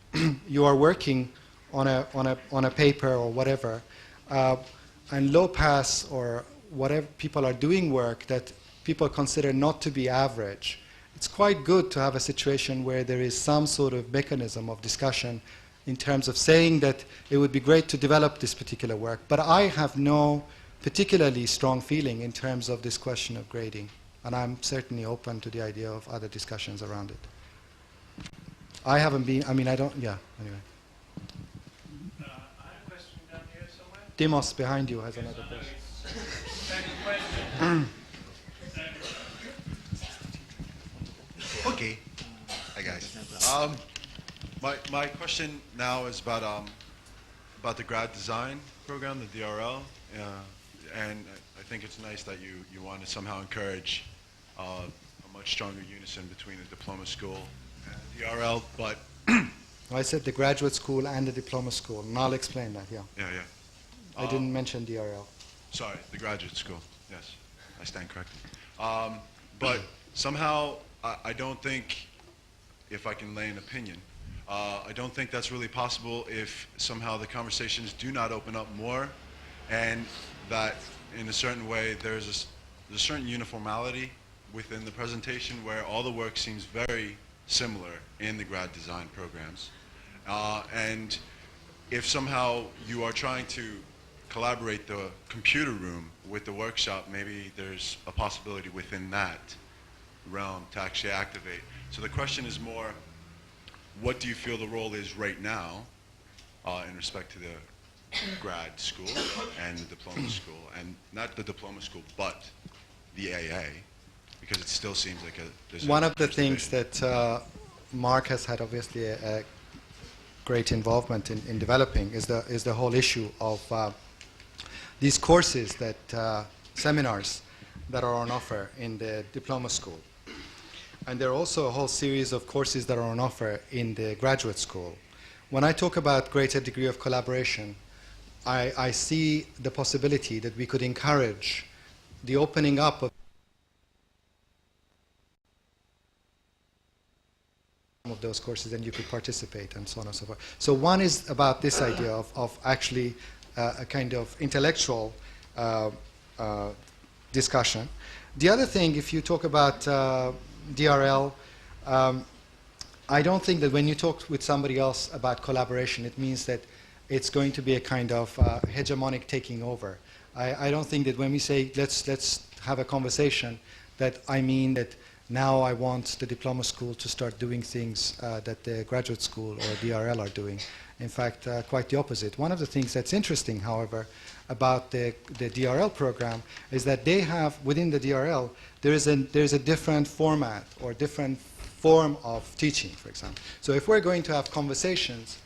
you are working on a paper or whatever, and low pass or whatever, people are doing work that people consider not to be average, it's quite good to have a situation where there is some sort of mechanism of discussion in terms of saying that it would be great to develop this particular work. But I have no particularly strong feeling in terms of this question of grading. And I'm certainly open to the idea of other discussions around it. I haven't been, I mean, I don't, yeah, anyway. I have a question down here somewhere. Dimos behind you has another question. Second question. Okay. Hi guys. My question now is about the grad design program, the DRL, and I think it's nice that you want to somehow encourage a much stronger unison between the diploma school and DRL, but I said the graduate school and the diploma school, and I'll explain that, yeah. Yeah. I didn't mention DRL. Sorry, the graduate school. Yes, I stand corrected. But somehow, I don't think, if I can lay an opinion, I don't think that's really possible if somehow the conversations do not open up more, and that in a certain way there's a certain uniformity within the presentation where all the work seems very similar in the grad design programs. And if somehow you are trying to collaborate the computer room with the workshop, maybe there's a possibility within that realm to actually activate. So the question is more, what do you feel the role is right now in respect to the grad school and the diploma school, and not the diploma school, but the AA, because it still seems like there's one of the things that Mark has had obviously a great involvement in developing is the whole issue of these courses that seminars that are on offer in the diploma school. And there are also a whole series of courses that are on offer in the graduate school. When I talk about greater degree of collaboration, I see the possibility that we could encourage the opening up of those courses, and you could participate and so on and so forth. So one is about this idea of actually a kind of intellectual discussion. The other thing, if you talk about DRL, I don't think that when you talk with somebody else about collaboration, it means that it's going to be a kind of hegemonic taking over. I don't think that when we say let's have a conversation, that I mean that now I want the diploma school to start doing things that the graduate school or DRL are doing. In fact, quite the opposite. One of the things that's interesting, however, about the DRL program is that they have, within the DRL, there's a different format or different form of teaching, for example. So if we're going to have conversations,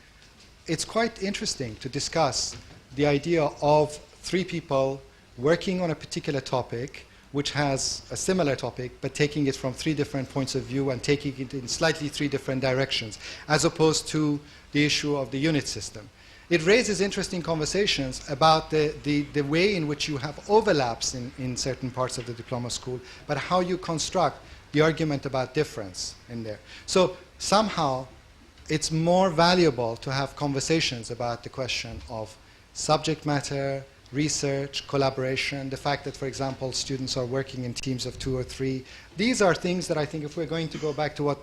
it's quite interesting to discuss the idea of three people working on a particular topic, which has a similar topic, but taking it from three different points of view and taking it in slightly three different directions, as opposed to the issue of the unit system. It raises interesting conversations about the way in which you have overlaps in certain parts of the diploma school, but how you construct the argument about difference in there. So somehow it's more valuable to have conversations about the question of subject matter, research, collaboration, the fact that, for example, students are working in teams of 2 or 3. These are things that I think, if we're going to go back to what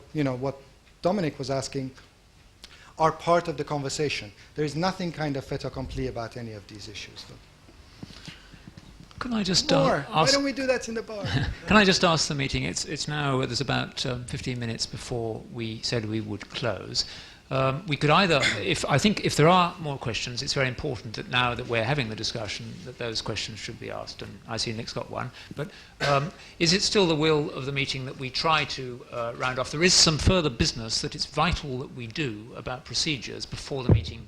Dominic was asking, are part of the conversation. There is nothing kind of fait accompli about any of these issues. Can I just More. Why ask? don't we do that in the bar? Can I just ask the meeting? It's now, there's about 15 minutes before we said we would close. We could either, I think if there are more questions, it's very important that now that we're having the discussion, that those questions should be asked. And I see Nick's got one. But is it still the will of the meeting that we try to round off? There is some further business that it's vital that we do about procedures before the meeting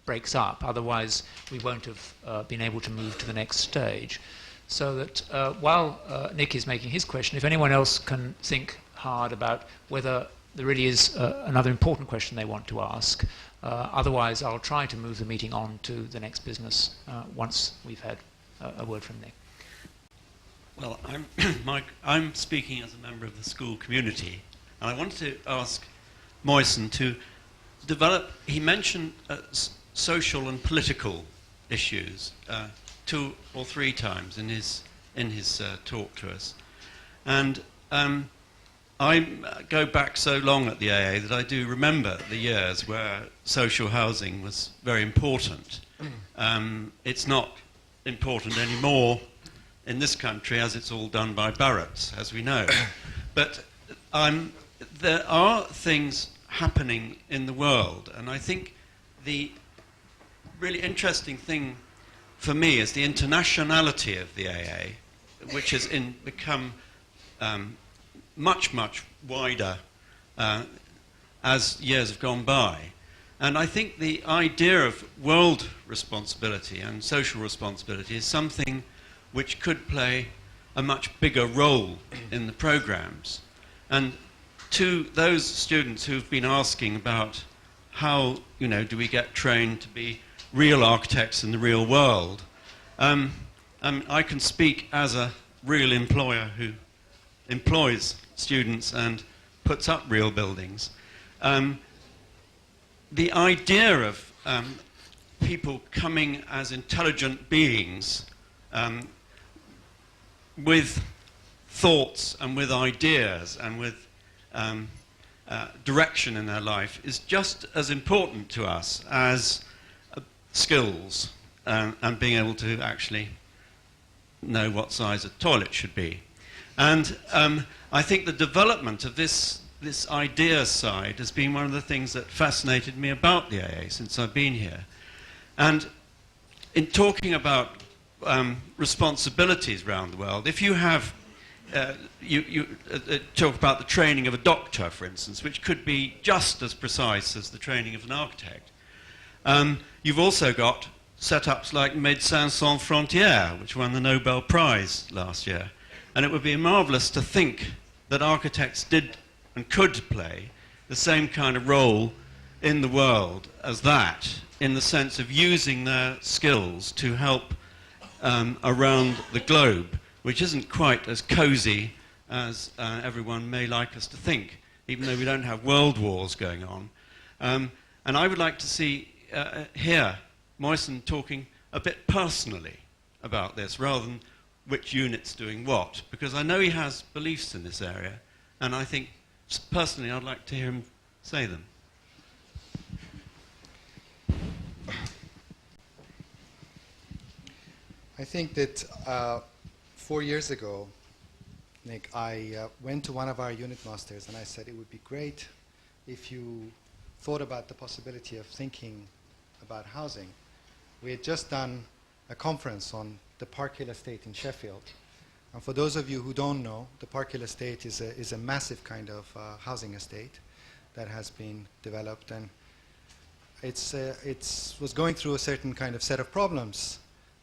breaks up. Otherwise, we won't have been able to move to the next stage. So that while Nick is making his question, if anyone else can think hard about whether there really is another important question they want to ask. Otherwise, I'll try to move the meeting on to the next business once we've had a word from Nick. Well, I'm speaking as a member of the school community, and I wanted to ask Moisen to develop, he mentioned social and political issues 2 or 3 times in his talk to us. And I go back so long at the AA that I do remember the years where social housing was very important. It's not important anymore in this country as it's all done by Barratts, as we know. But there are things happening in the world, and I think the really interesting thing for me is the internationality of the AA, which has become much, much wider as years have gone by. And I think the idea of world responsibility and social responsibility is something which could play a much bigger role in the programs. And to those students who've been asking about how, do we get trained to be real architects in the real world, I can speak as a real employer who employs students and puts up real buildings. The idea of people coming as intelligent beings with thoughts and with ideas and with direction in their life is just as important to us as skills and being able to actually know what size a toilet should be. And I think the development of this idea side has been one of the things that fascinated me about the AA since I've been here. And in talking about responsibilities around the world, if you have, you talk about the training of a doctor, for instance, which could be just as precise as the training of an architect. You've also got setups like Médecins Sans Frontières, which won the Nobel Prize last year. And it would be marvellous to think that architects did and could play the same kind of role in the world as that, in the sense of using their skills to help around the globe, which isn't quite as cosy as everyone may like us to think, even though we don't have world wars going on. And I would like to hear Moisen talking a bit personally about this, rather than which unit's doing what, because I know he has beliefs in this area, and I think, personally, I'd like to hear him say them. I think that 4 years ago, Nick, I went to one of our unit masters and I said it would be great if you thought about the possibility of thinking about housing. We had just done a conference on the Park Hill Estate in Sheffield. And for those of you who don't know, the Park Hill Estate is a massive kind of housing estate that has been developed, and it was going through a certain kind of set of problems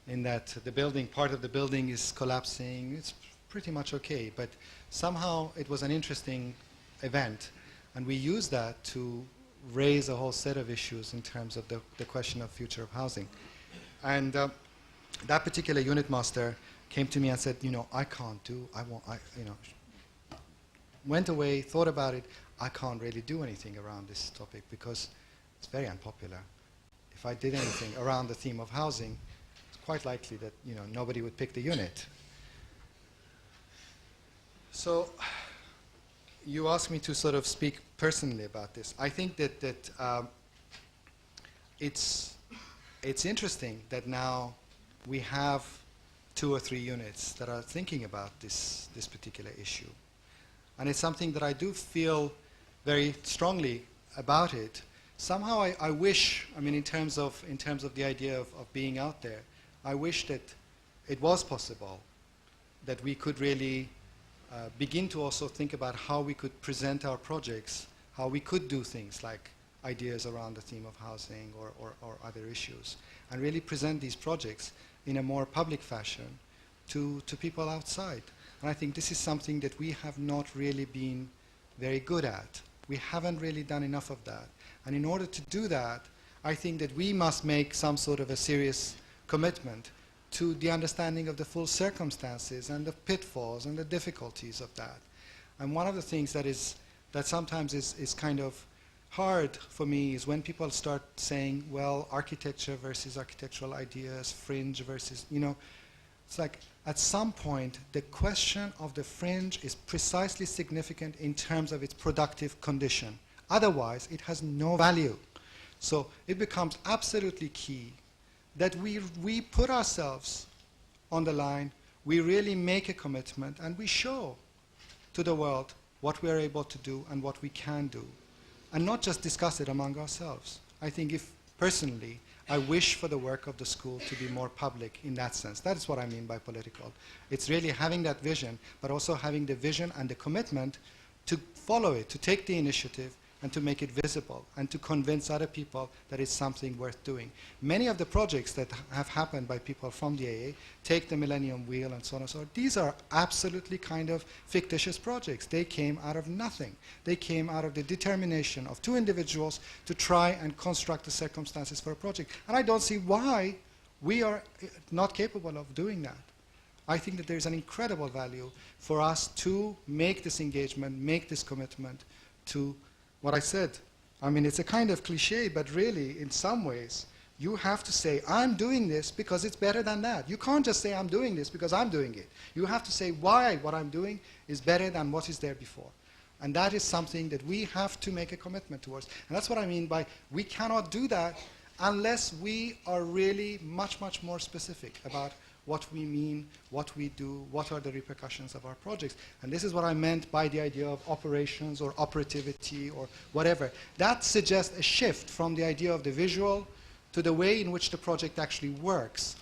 in that the building, part of the building is collapsing. It's pretty much okay, but somehow it was an interesting event, and we used that to raise a whole set of issues in terms of the question of future of housing. And that particular unit master came to me and said, I can't do, went away, thought about it, I can't really do anything around this topic because it's very unpopular. If I did anything around the theme of housing, it's quite likely that, nobody would pick the unit. So you asked me to sort of speak personally about this. I think that it's interesting that now we have 2 or 3 units that are thinking about this particular issue. And it's something that I do feel very strongly about it. Somehow I wish, I mean, in terms of the idea of being out there, I wish that it was possible that we could really begin to also think about how we could present our projects, how we could do things like ideas around the theme of housing or other issues, and really present these projects in a more public fashion to people outside. And I think this is something that we have not really been very good at. We haven't really done enough of that. And in order to do that, I think that we must make some sort of a serious commitment to the understanding of the full circumstances and the pitfalls and the difficulties of that. And one of the things that sometimes is kind of hard for me is when people start saying, well, architecture versus architectural ideas, fringe versus, it's like at some point the question of the fringe is precisely significant in terms of its productive condition. Otherwise, it has no value. So it becomes absolutely key that we put ourselves on the line, we really make a commitment, and we show to the world what we are able to do and what we can do, and not just discuss it among ourselves. I think personally, I wish for the work of the school to be more public in that sense. That is what I mean by political. It's really having that vision, but also having the vision and the commitment to follow it, to take the initiative, and to make it visible, and to convince other people that it's something worth doing. Many of the projects that have happened by people from the AA, take the Millennium Wheel and so on and so on, these are absolutely kind of fictitious projects. They came out of nothing. They came out of the determination of 2 individuals to try and construct the circumstances for a project. And I don't see why we are not capable of doing that. I think that there's an incredible value for us to make this engagement, make this commitment to what I said. I mean, it's a kind of cliche, but really, in some ways, you have to say, I'm doing this because it's better than that. You can't just say, I'm doing this because I'm doing it. You have to say why what I'm doing is better than what is there before. And that is something that we have to make a commitment towards. And that's what I mean by we cannot do that unless we are really much, much more specific about what we mean, what we do, what are the repercussions of our projects. And this is what I meant by the idea of operations or operativity or whatever. That suggests a shift from the idea of the visual to the way in which the project actually works.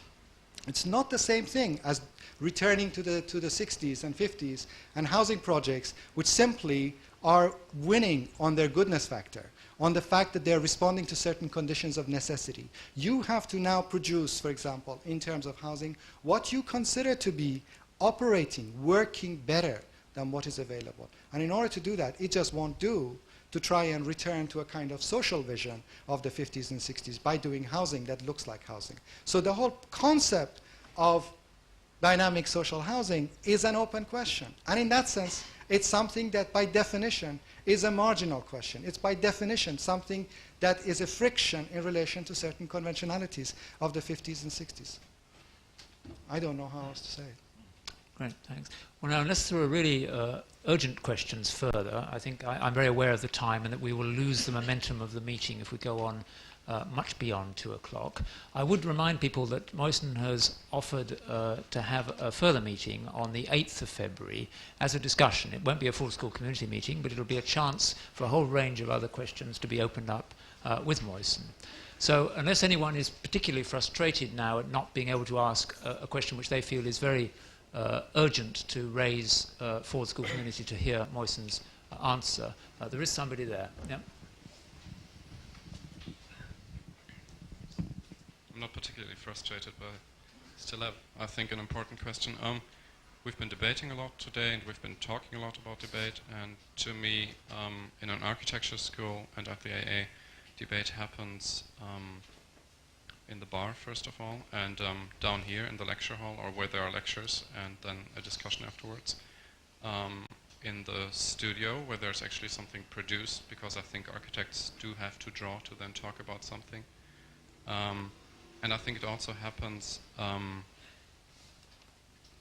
It's not the same thing as returning to the 60s and 50s and housing projects which simply are winning on their goodness factor, on the fact that they're responding to certain conditions of necessity. You have to now produce, for example, in terms of housing, what you consider to be operating, working better than what is available. And in order to do that, it just won't do to try and return to a kind of social vision of the 50s and 60s by doing housing that looks like housing. So the whole concept of dynamic social housing is an open question. And in that sense, it's something that by definition is a marginal question. It's by definition something that is a friction in relation to certain conventionalities of the 50s and 60s. I don't know how else to say it. Great, thanks. Well, now, unless there are really urgent questions further, I think I'm very aware of the time and that we will lose the momentum of the meeting if we go on much beyond 2 o'clock. I would remind people that Moisen has offered to have a further meeting on the 8th of February as a discussion. It won't be a full school community meeting, but it'll be a chance for a whole range of other questions to be opened up with Moisen. So unless anyone is particularly frustrated now at not being able to ask a question which they feel is very urgent to raise for the school community to hear Moisen's answer, there is somebody there. Yeah. Not particularly frustrated, but still have, I think, an important question. We've been debating a lot today, and we've been talking a lot about debate, and to me, in an architecture school and at the AA, debate happens in the bar, first of all, and down here in the lecture hall, or where there are lectures, and then a discussion afterwards. In the studio, where there's actually something produced, because I think architects do have to draw to then talk about something. And I think it also happens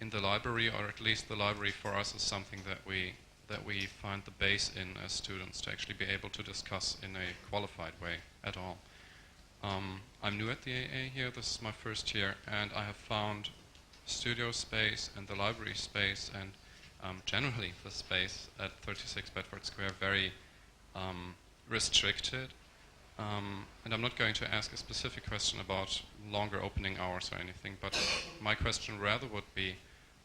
in the library, or at least the library for us is something that we find the base in as students to actually be able to discuss in a qualified way at all. I'm new at the AA here, this is my first year, and I have found studio space and the library space and generally the space at 36 Bedford Square very restricted. And I'm not going to ask a specific question about longer opening hours or anything, but my question rather would be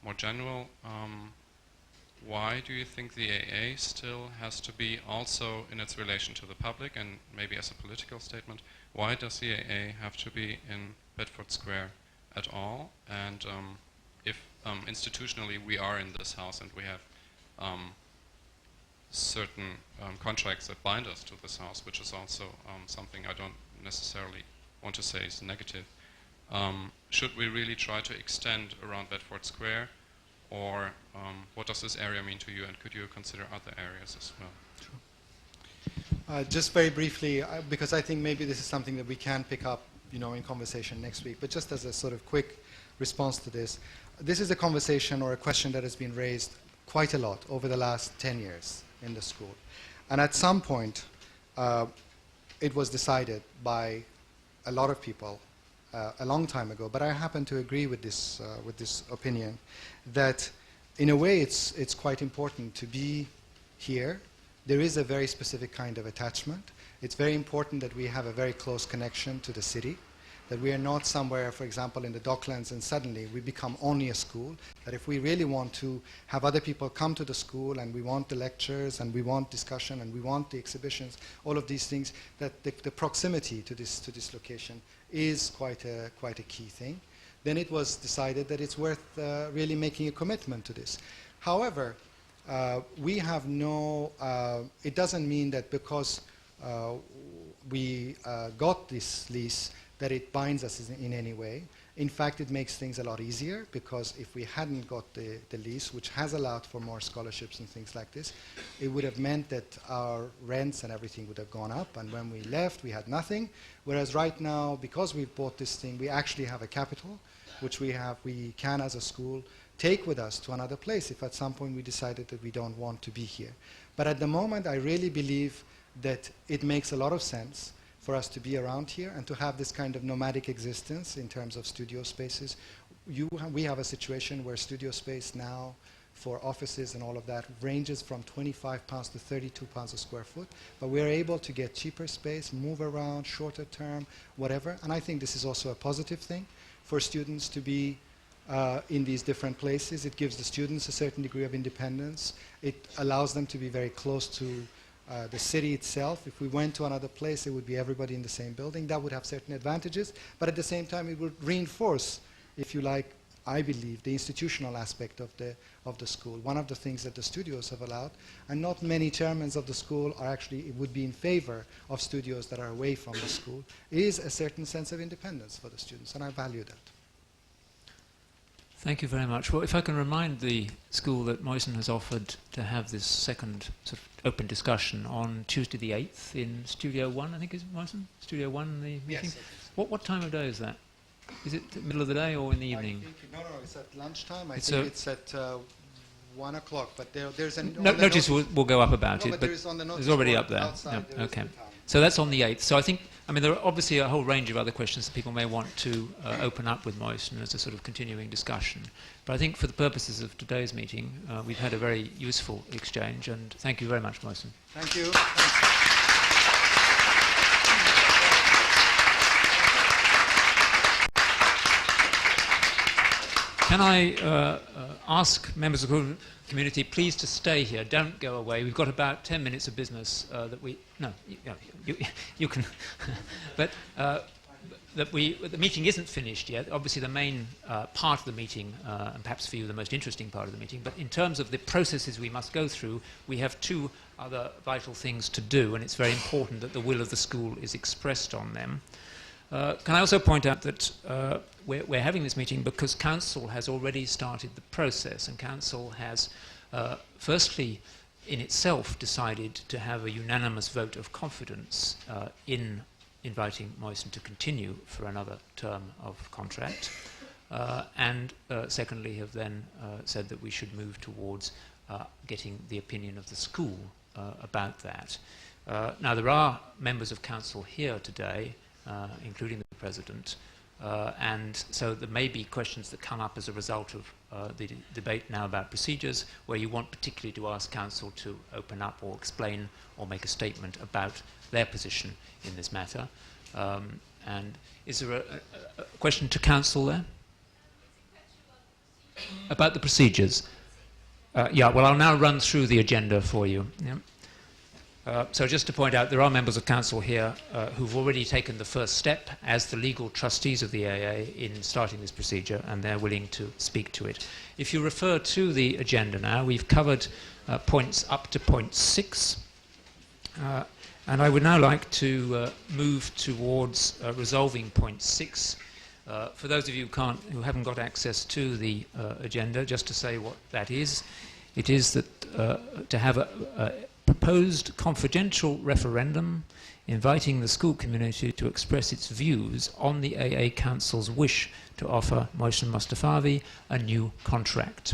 more general. Why do you think the AA still has to be also in its relation to the public, and maybe as a political statement, why does the AA have to be in Bedford Square at all? And if institutionally we are in this house and we have certain contracts that bind us to this house, which is also something I don't necessarily want to say is negative, should we really try to extend around Bedford Square? Or what does this area mean to you, and could you consider other areas as well? Just very briefly, because I think maybe this is something that we can pick up, in conversation next week, but just as a sort of quick response to this, this is a conversation or a question that has been raised quite a lot over the last 10 years in the school. And at some point, it was decided by a lot of people a long time ago, but I happen to agree with this opinion, that in a way it's quite important to be here. There is a very specific kind of attachment. It's very important that we have a very close connection to the city, that we are not somewhere, for example, in the Docklands and suddenly we become only a school, that if we really want to have other people come to the school and we want the lectures and we want discussion and we want the exhibitions, all of these things, that the proximity to this location is quite a key thing. Then it was decided that it's worth really making a commitment to this. However, we have no, it doesn't mean that because we got this lease that it binds us in any way. In fact, it makes things a lot easier, because if we hadn't got the lease, which has allowed for more scholarships and things like this, it would have meant that our rents and everything would have gone up, and when we left, we had nothing. Whereas right now, because we've bought this thing, we actually have a capital, which we can, as a school, take with us to another place if at some point we decided that we don't want to be here. But at the moment, I really believe that it makes a lot of sense for us to be around here and to have this kind of nomadic existence in terms of studio spaces. We have a situation where studio space now for offices and all of that ranges from £25 to £32 a square foot, but we're able to get cheaper space, move around, shorter term, whatever, and I think this is also a positive thing for students to be in these different places. It gives the students a certain degree of independence. It allows them to be very close to the city itself. If we went to another place, it would be everybody in the same building. That would have certain advantages, but at the same time, it would reinforce, if you like, I believe, the institutional aspect of the school. One of the things that the studios have allowed, and not many chairmen of the school are actually would be in favor of studios that are away from the school, is a certain sense of independence for the students, and I value that. Thank you very much. Well, if I can remind the school that Moisen has offered to have this second sort of open discussion on Tuesday the 8th in Studio 1, I think, is it, Moisen? Studio 1, the meeting? Yes. What time of day is that? Is it the middle of the day or in the evening? No, it's at lunchtime. I think it's at 1 o'clock, but there's an... Notice will go up about no, it, but it's already up there. Outside, no, okay. So that's on the 8th. So I think, there are obviously a whole range of other questions that people may want to open up with Moisen as a sort of continuing discussion. But I think for the purposes of today's meeting, we've had a very useful exchange, and thank you very much, Moisen. Thank you. Can I ask members of the community please to stay here, don't go away. We've got about 10 minutes of business that we... No, you can... but the meeting isn't finished yet. Obviously the main part of the meeting, and perhaps for you the most interesting part of the meeting, but in terms of the processes we must go through, we have two other vital things to do, and it's very important that the will of the school is expressed on them. Can I also point out that we're having this meeting because Council has already started the process, and Council has firstly in itself decided to have a unanimous vote of confidence in inviting Moisen to continue for another term of contract, and secondly have then said that we should move towards getting the opinion of the school about that. Now there are members of Council here today including the President. And so there may be questions that come up as a result of the debate now about procedures, where you want particularly to ask Council to open up or explain or make a statement about their position in this matter. And is there a question to Council there? About the procedures. Yeah, well, I'll now run through the agenda for you. Yeah. So just to point out, there are members of Council here who've already taken the first step as the legal trustees of the AA in starting this procedure, and they're willing to speak to it. If you refer to the agenda now, we've covered points up to point 6. And I would now like to move towards resolving point 6. For those of you who haven't got access to the agenda, just to say what that is, it is that to have a proposed confidential referendum inviting the school community to express its views on the AA Council's wish to offer Mohsen Mostafavi a new contract.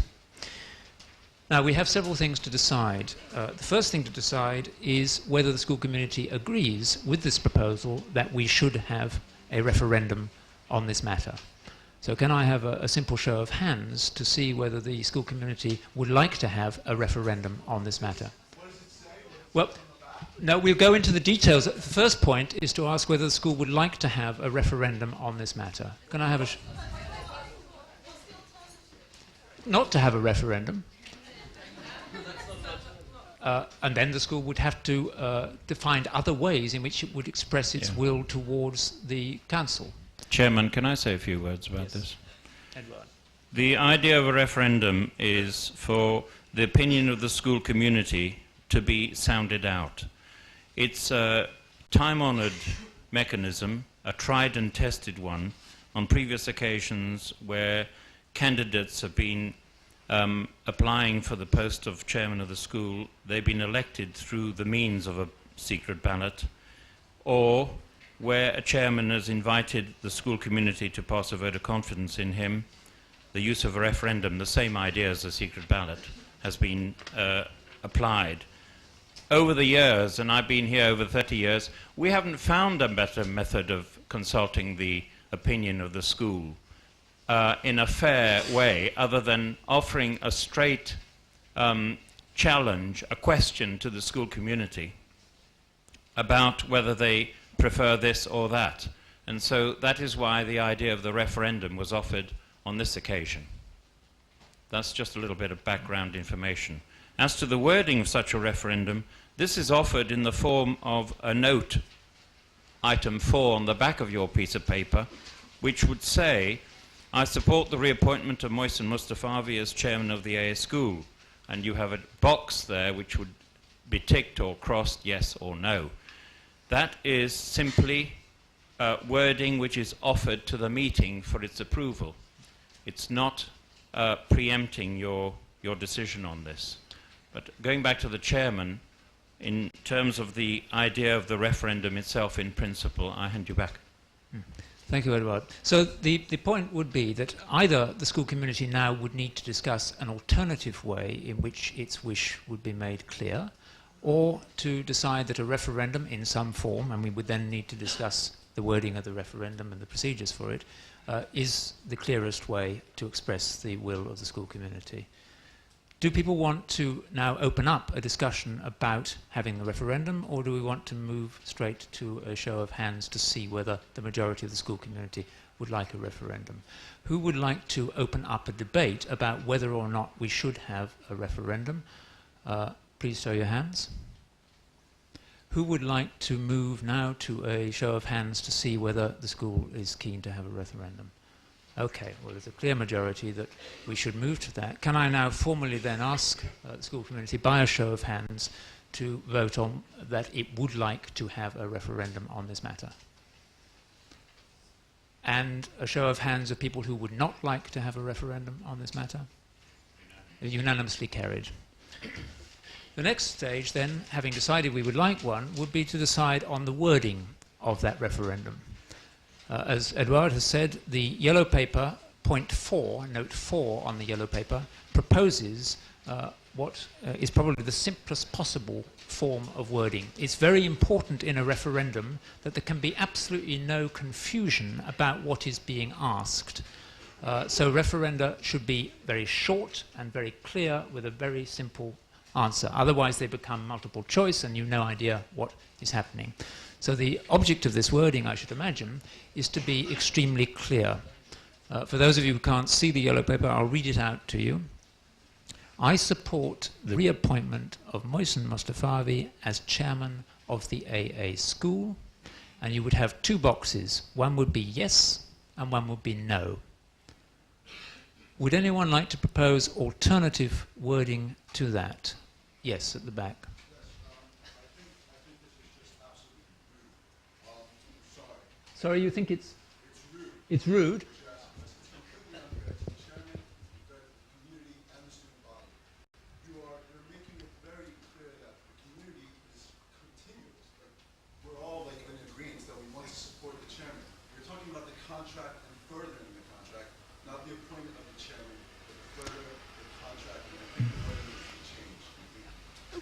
Now, we have several things to decide. The first thing to decide is whether the school community agrees with this proposal that we should have a referendum on this matter. So can I have a simple show of hands to see whether the school community would like to have a referendum on this matter? Well, no, we'll go into the details. The first point is to ask whether the school would like to have a referendum on this matter. Can I have a... Not to have a referendum. And then the school would have to find other ways in which it would express its will towards the council. Chairman, can I say a few words about this? Edward. The idea of a referendum is for the opinion of the school community to be sounded out. It's a time-honoured mechanism, a tried and tested one, on previous occasions where candidates have been applying for the post of chairman of the school. They've been elected through the means of a secret ballot, or where a chairman has invited the school community to pass a vote of confidence in him. The use of a referendum, the same idea as a secret ballot, has been applied. Over the years, and I've been here over 30 years, we haven't found a better method of consulting the opinion of the school in a fair way, other than offering a straight challenge, a question to the school community about whether they prefer this or that. And so that is why the idea of the referendum was offered on this occasion. That's just a little bit of background information. As to the wording of such a referendum, this is offered in the form of a note, item 4 on the back of your piece of paper, which would say, I support the reappointment of Mohsen Mostafavi as chairman of the AA school. And you have a box there which would be ticked or crossed yes or no. That is simply wording which is offered to the meeting for its approval. It's not preempting your decision on this. But going back to the chairman, in terms of the idea of the referendum itself in principle, I hand you back. Thank you, Edward. So the point would be that either the school community now would need to discuss an alternative way in which its wish would be made clear, or to decide that a referendum in some form, and we would then need to discuss the wording of the referendum and the procedures for it, is the clearest way to express the will of the school community. Do people want to now open up a discussion about having a referendum, or do we want to move straight to a show of hands to see whether the majority of the school community would like a referendum? Who would like to open up a debate about whether or not we should have a referendum? Please show your hands. Who would like to move now to a show of hands to see whether the school is keen to have a referendum? Okay, well, there's a clear majority that we should move to that. Can I now formally then ask the school community, by a show of hands, to vote on that it would like to have a referendum on this matter? And a show of hands of people who would not like to have a referendum on this matter? Unanimously carried. The next stage then, having decided we would like one, would be to decide on the wording of that referendum. As Edouard has said, the yellow paper, point 4, note 4 on the yellow paper, proposes what is probably the simplest possible form of wording. It's very important in a referendum that there can be absolutely no confusion about what is being asked. So referenda should be very short and very clear with a very simple answer. Otherwise they become multiple choice and you've no idea what is happening. So the object of this wording, I should imagine, is to be extremely clear. For those of you who can't see the yellow paper, I'll read it out to you. I support the reappointment of Mohsen Mostafavi as chairman of the AA school. And you would have two boxes. One would be yes and one would be no. Would anyone like to propose alternative wording to that? Yes, at the back. Sorry, you think it's rude?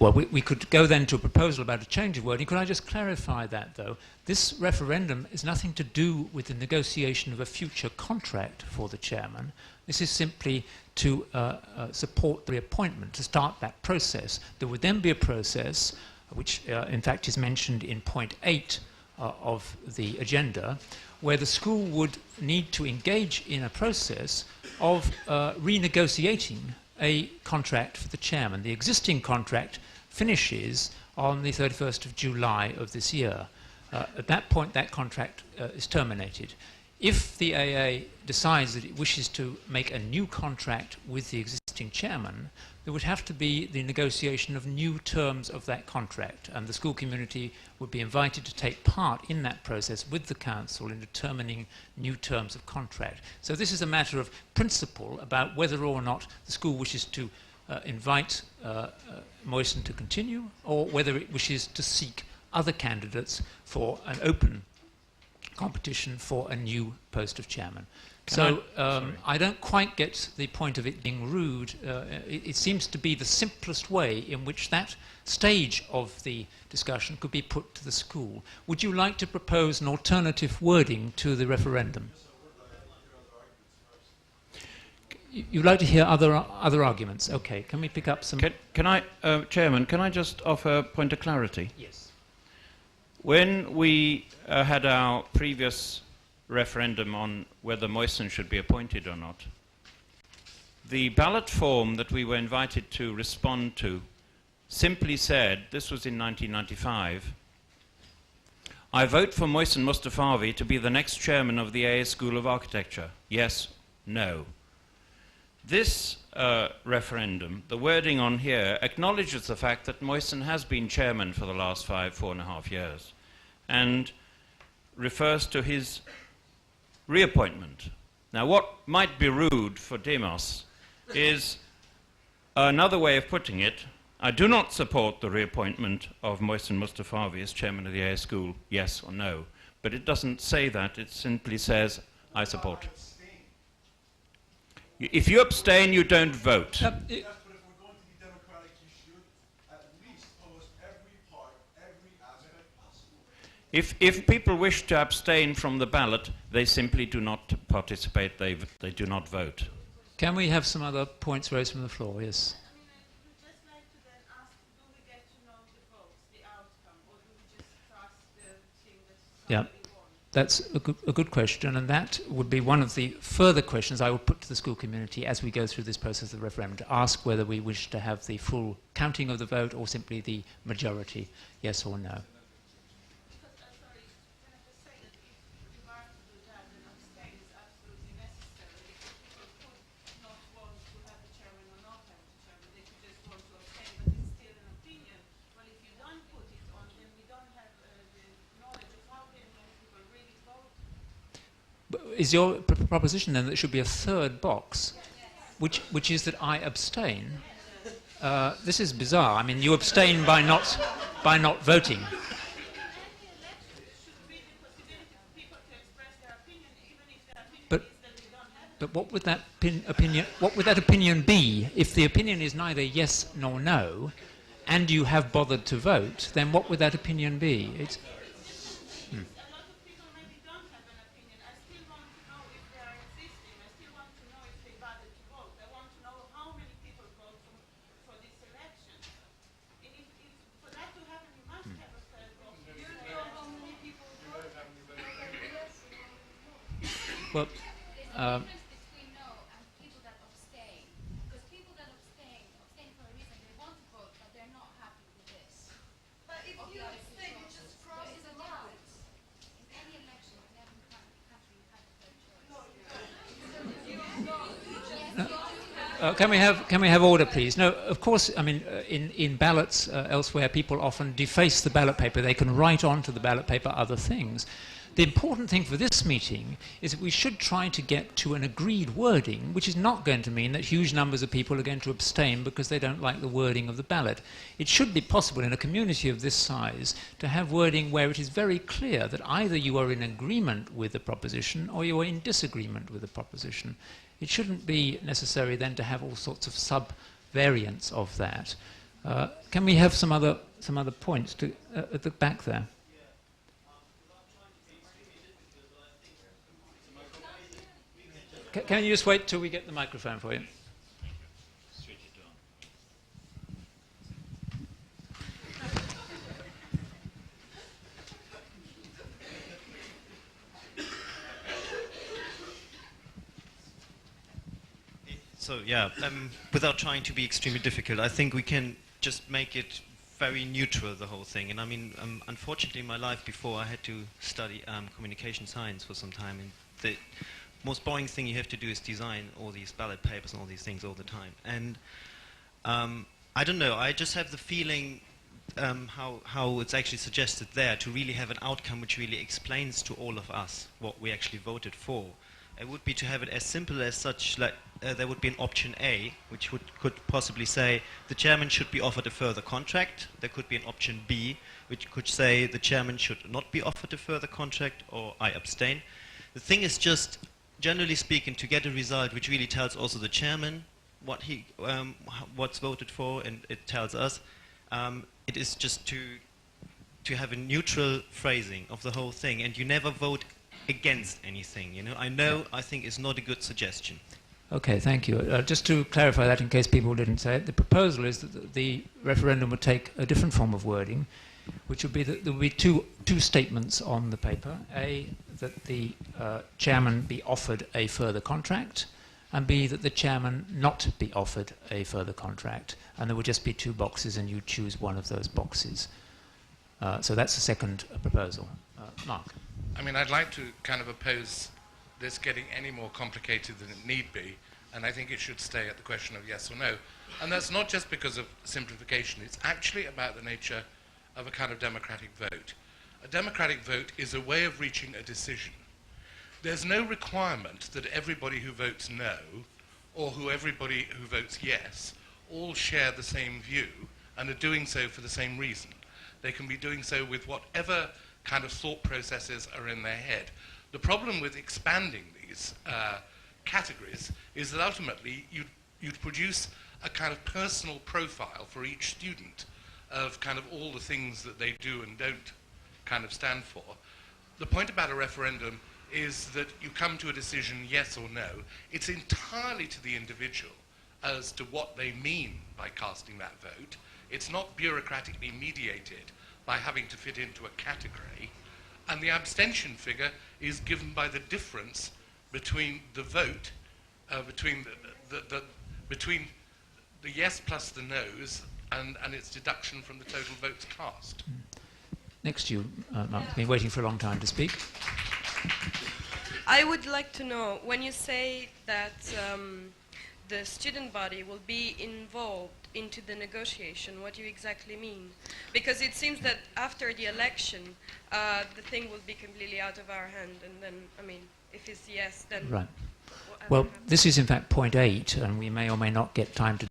Well, we could go then to a proposal about a change of wording. Could I just clarify that, though? This referendum is nothing to do with the negotiation of a future contract for the chairman. This is simply to support the reappointment, to start that process. There would then be a process, which in fact is mentioned in point 8 of the agenda, where the school would need to engage in a process of renegotiating a contract for the chairman. The existing contract finishes on the 31st of July of this year. At that point, that contract is terminated. If the AA decides that it wishes to make a new contract with the existing chairman, there would have to be the negotiation of new terms of that contract, and the school community would be invited to take part in that process with the council in determining new terms of contract. So this is a matter of principle about whether or not the school wishes to invite Mohsen to continue, or whether it wishes to seek other candidates for an open competition for a new post of chairman. I don't quite get the point of it being rude. It seems to be the simplest way in which that stage of the discussion could be put to the school. Would you like to propose an alternative wording to the referendum? You'd like to hear other arguments? Okay, can we pick up some... Chairman, can I just offer a point of clarity? Yes. When we had our previous referendum on whether Mohsen should be appointed or not, the ballot form that we were invited to respond to simply said, this was in 1995, I vote for Mohsen Mostafavi to be the next chairman of the AA School of Architecture. Yes, no. This referendum, the wording on here, acknowledges the fact that Mohsen has been chairman for the last 4.5 years, and refers to his reappointment. Now, what might be rude for Demos is another way of putting it. I do not support the reappointment of Mohsen Mostafavi as chairman of the AA School, yes or no. But it doesn't say that. It simply says, I support. If you abstain, you don't vote. If people wish to abstain from the ballot, they simply do not participate, they do not vote. Can we have some other points raised from the floor? Yes. Yeah, that's a good question, and that would be one of the further questions I will put to the school community as we go through this process of the referendum, to ask whether we wish to have the full counting of the vote or simply the majority, yes or no. Is your proposition then that there should be a third box, which is that I abstain? This is bizarre. I mean, you abstain by not voting. But what would that opinion be? If the opinion is neither yes nor no, and you have bothered to vote, then what would that opinion be? Well, between no and people that abstain, because people that abstain for a reason. They want to vote, but they're not happy with this. But if you abstain, you just cross the line. In any election, in every country, you have a third choice. Can we have order, please? No, of course. I mean, in ballots elsewhere, people often deface the ballot paper. They can write onto the ballot paper other things. The important thing for this meeting is that we should try to get to an agreed wording, which is not going to mean that huge numbers of people are going to abstain because they don't like the wording of the ballot. It should be possible in a community of this size to have wording where it is very clear that either you are in agreement with the proposition or you are in disagreement with the proposition. It shouldn't be necessary then to have all sorts of sub-variants of that. Can we have some other points at the back there? Can you just wait till we get the microphone for you? So yeah, without trying to be extremely difficult, I think we can just make it very neutral, the whole thing. And I mean, unfortunately in my life before I had to study communication science for some time, and the most boring thing you have to do is design all these ballot papers and all these things all the time. And I don't know, I just have the feeling how it's actually suggested there to really have an outcome which really explains to all of us what we actually voted for. It would be to have it as simple as such, like there would be an option A, which could possibly say the chairman should be offered a further contract. There could be an option B, which could say the chairman should not be offered a further contract, or I abstain. The thing is just, generally speaking, to get a result which really tells also the chairman what what's voted for, and it tells us. It is just to have a neutral phrasing of the whole thing, and you never vote against anything. You know, I think it's not a good suggestion. Okay, thank you. Just to clarify that, in case people didn't say it, the proposal is that the referendum would take a different form of wording, which would be that there would be two statements on the paper. A, that the chairman be offered a further contract, and B, that the chairman not be offered a further contract. And there would just be two boxes, and you choose one of those boxes. So that's the second proposal. Mark. I mean, I'd like to kind of oppose this getting any more complicated than it need be, and I think it should stay at the question of yes or no. And that's not just because of simplification. It's actually about the nature of a kind of democratic vote. A democratic vote is a way of reaching a decision. There's no requirement that everybody who votes no, or everybody who votes yes, all share the same view and are doing so for the same reason. They can be doing so with whatever kind of thought processes are in their head. The problem with expanding these categories is that ultimately you'd produce a kind of personal profile for each student of kind of all the things that they do and don't kind of stand for. The point about a referendum is that you come to a decision yes or no. It's entirely to the individual as to what they mean by casting that vote. It's not bureaucratically mediated by having to fit into a category. And the abstention figure is given by the difference between the vote, between the yes plus the no's, and its deduction from the total votes cast. Next to you, Mark, been waiting for a long time to speak. I would like to know, when you say that the student body will be involved into the negotiation, what do you exactly mean? Because it seems that after the election, the thing will be completely out of our hand, and then, I mean, if it's yes, then... Right. Well, this is in fact point 8, and we may or may not get time to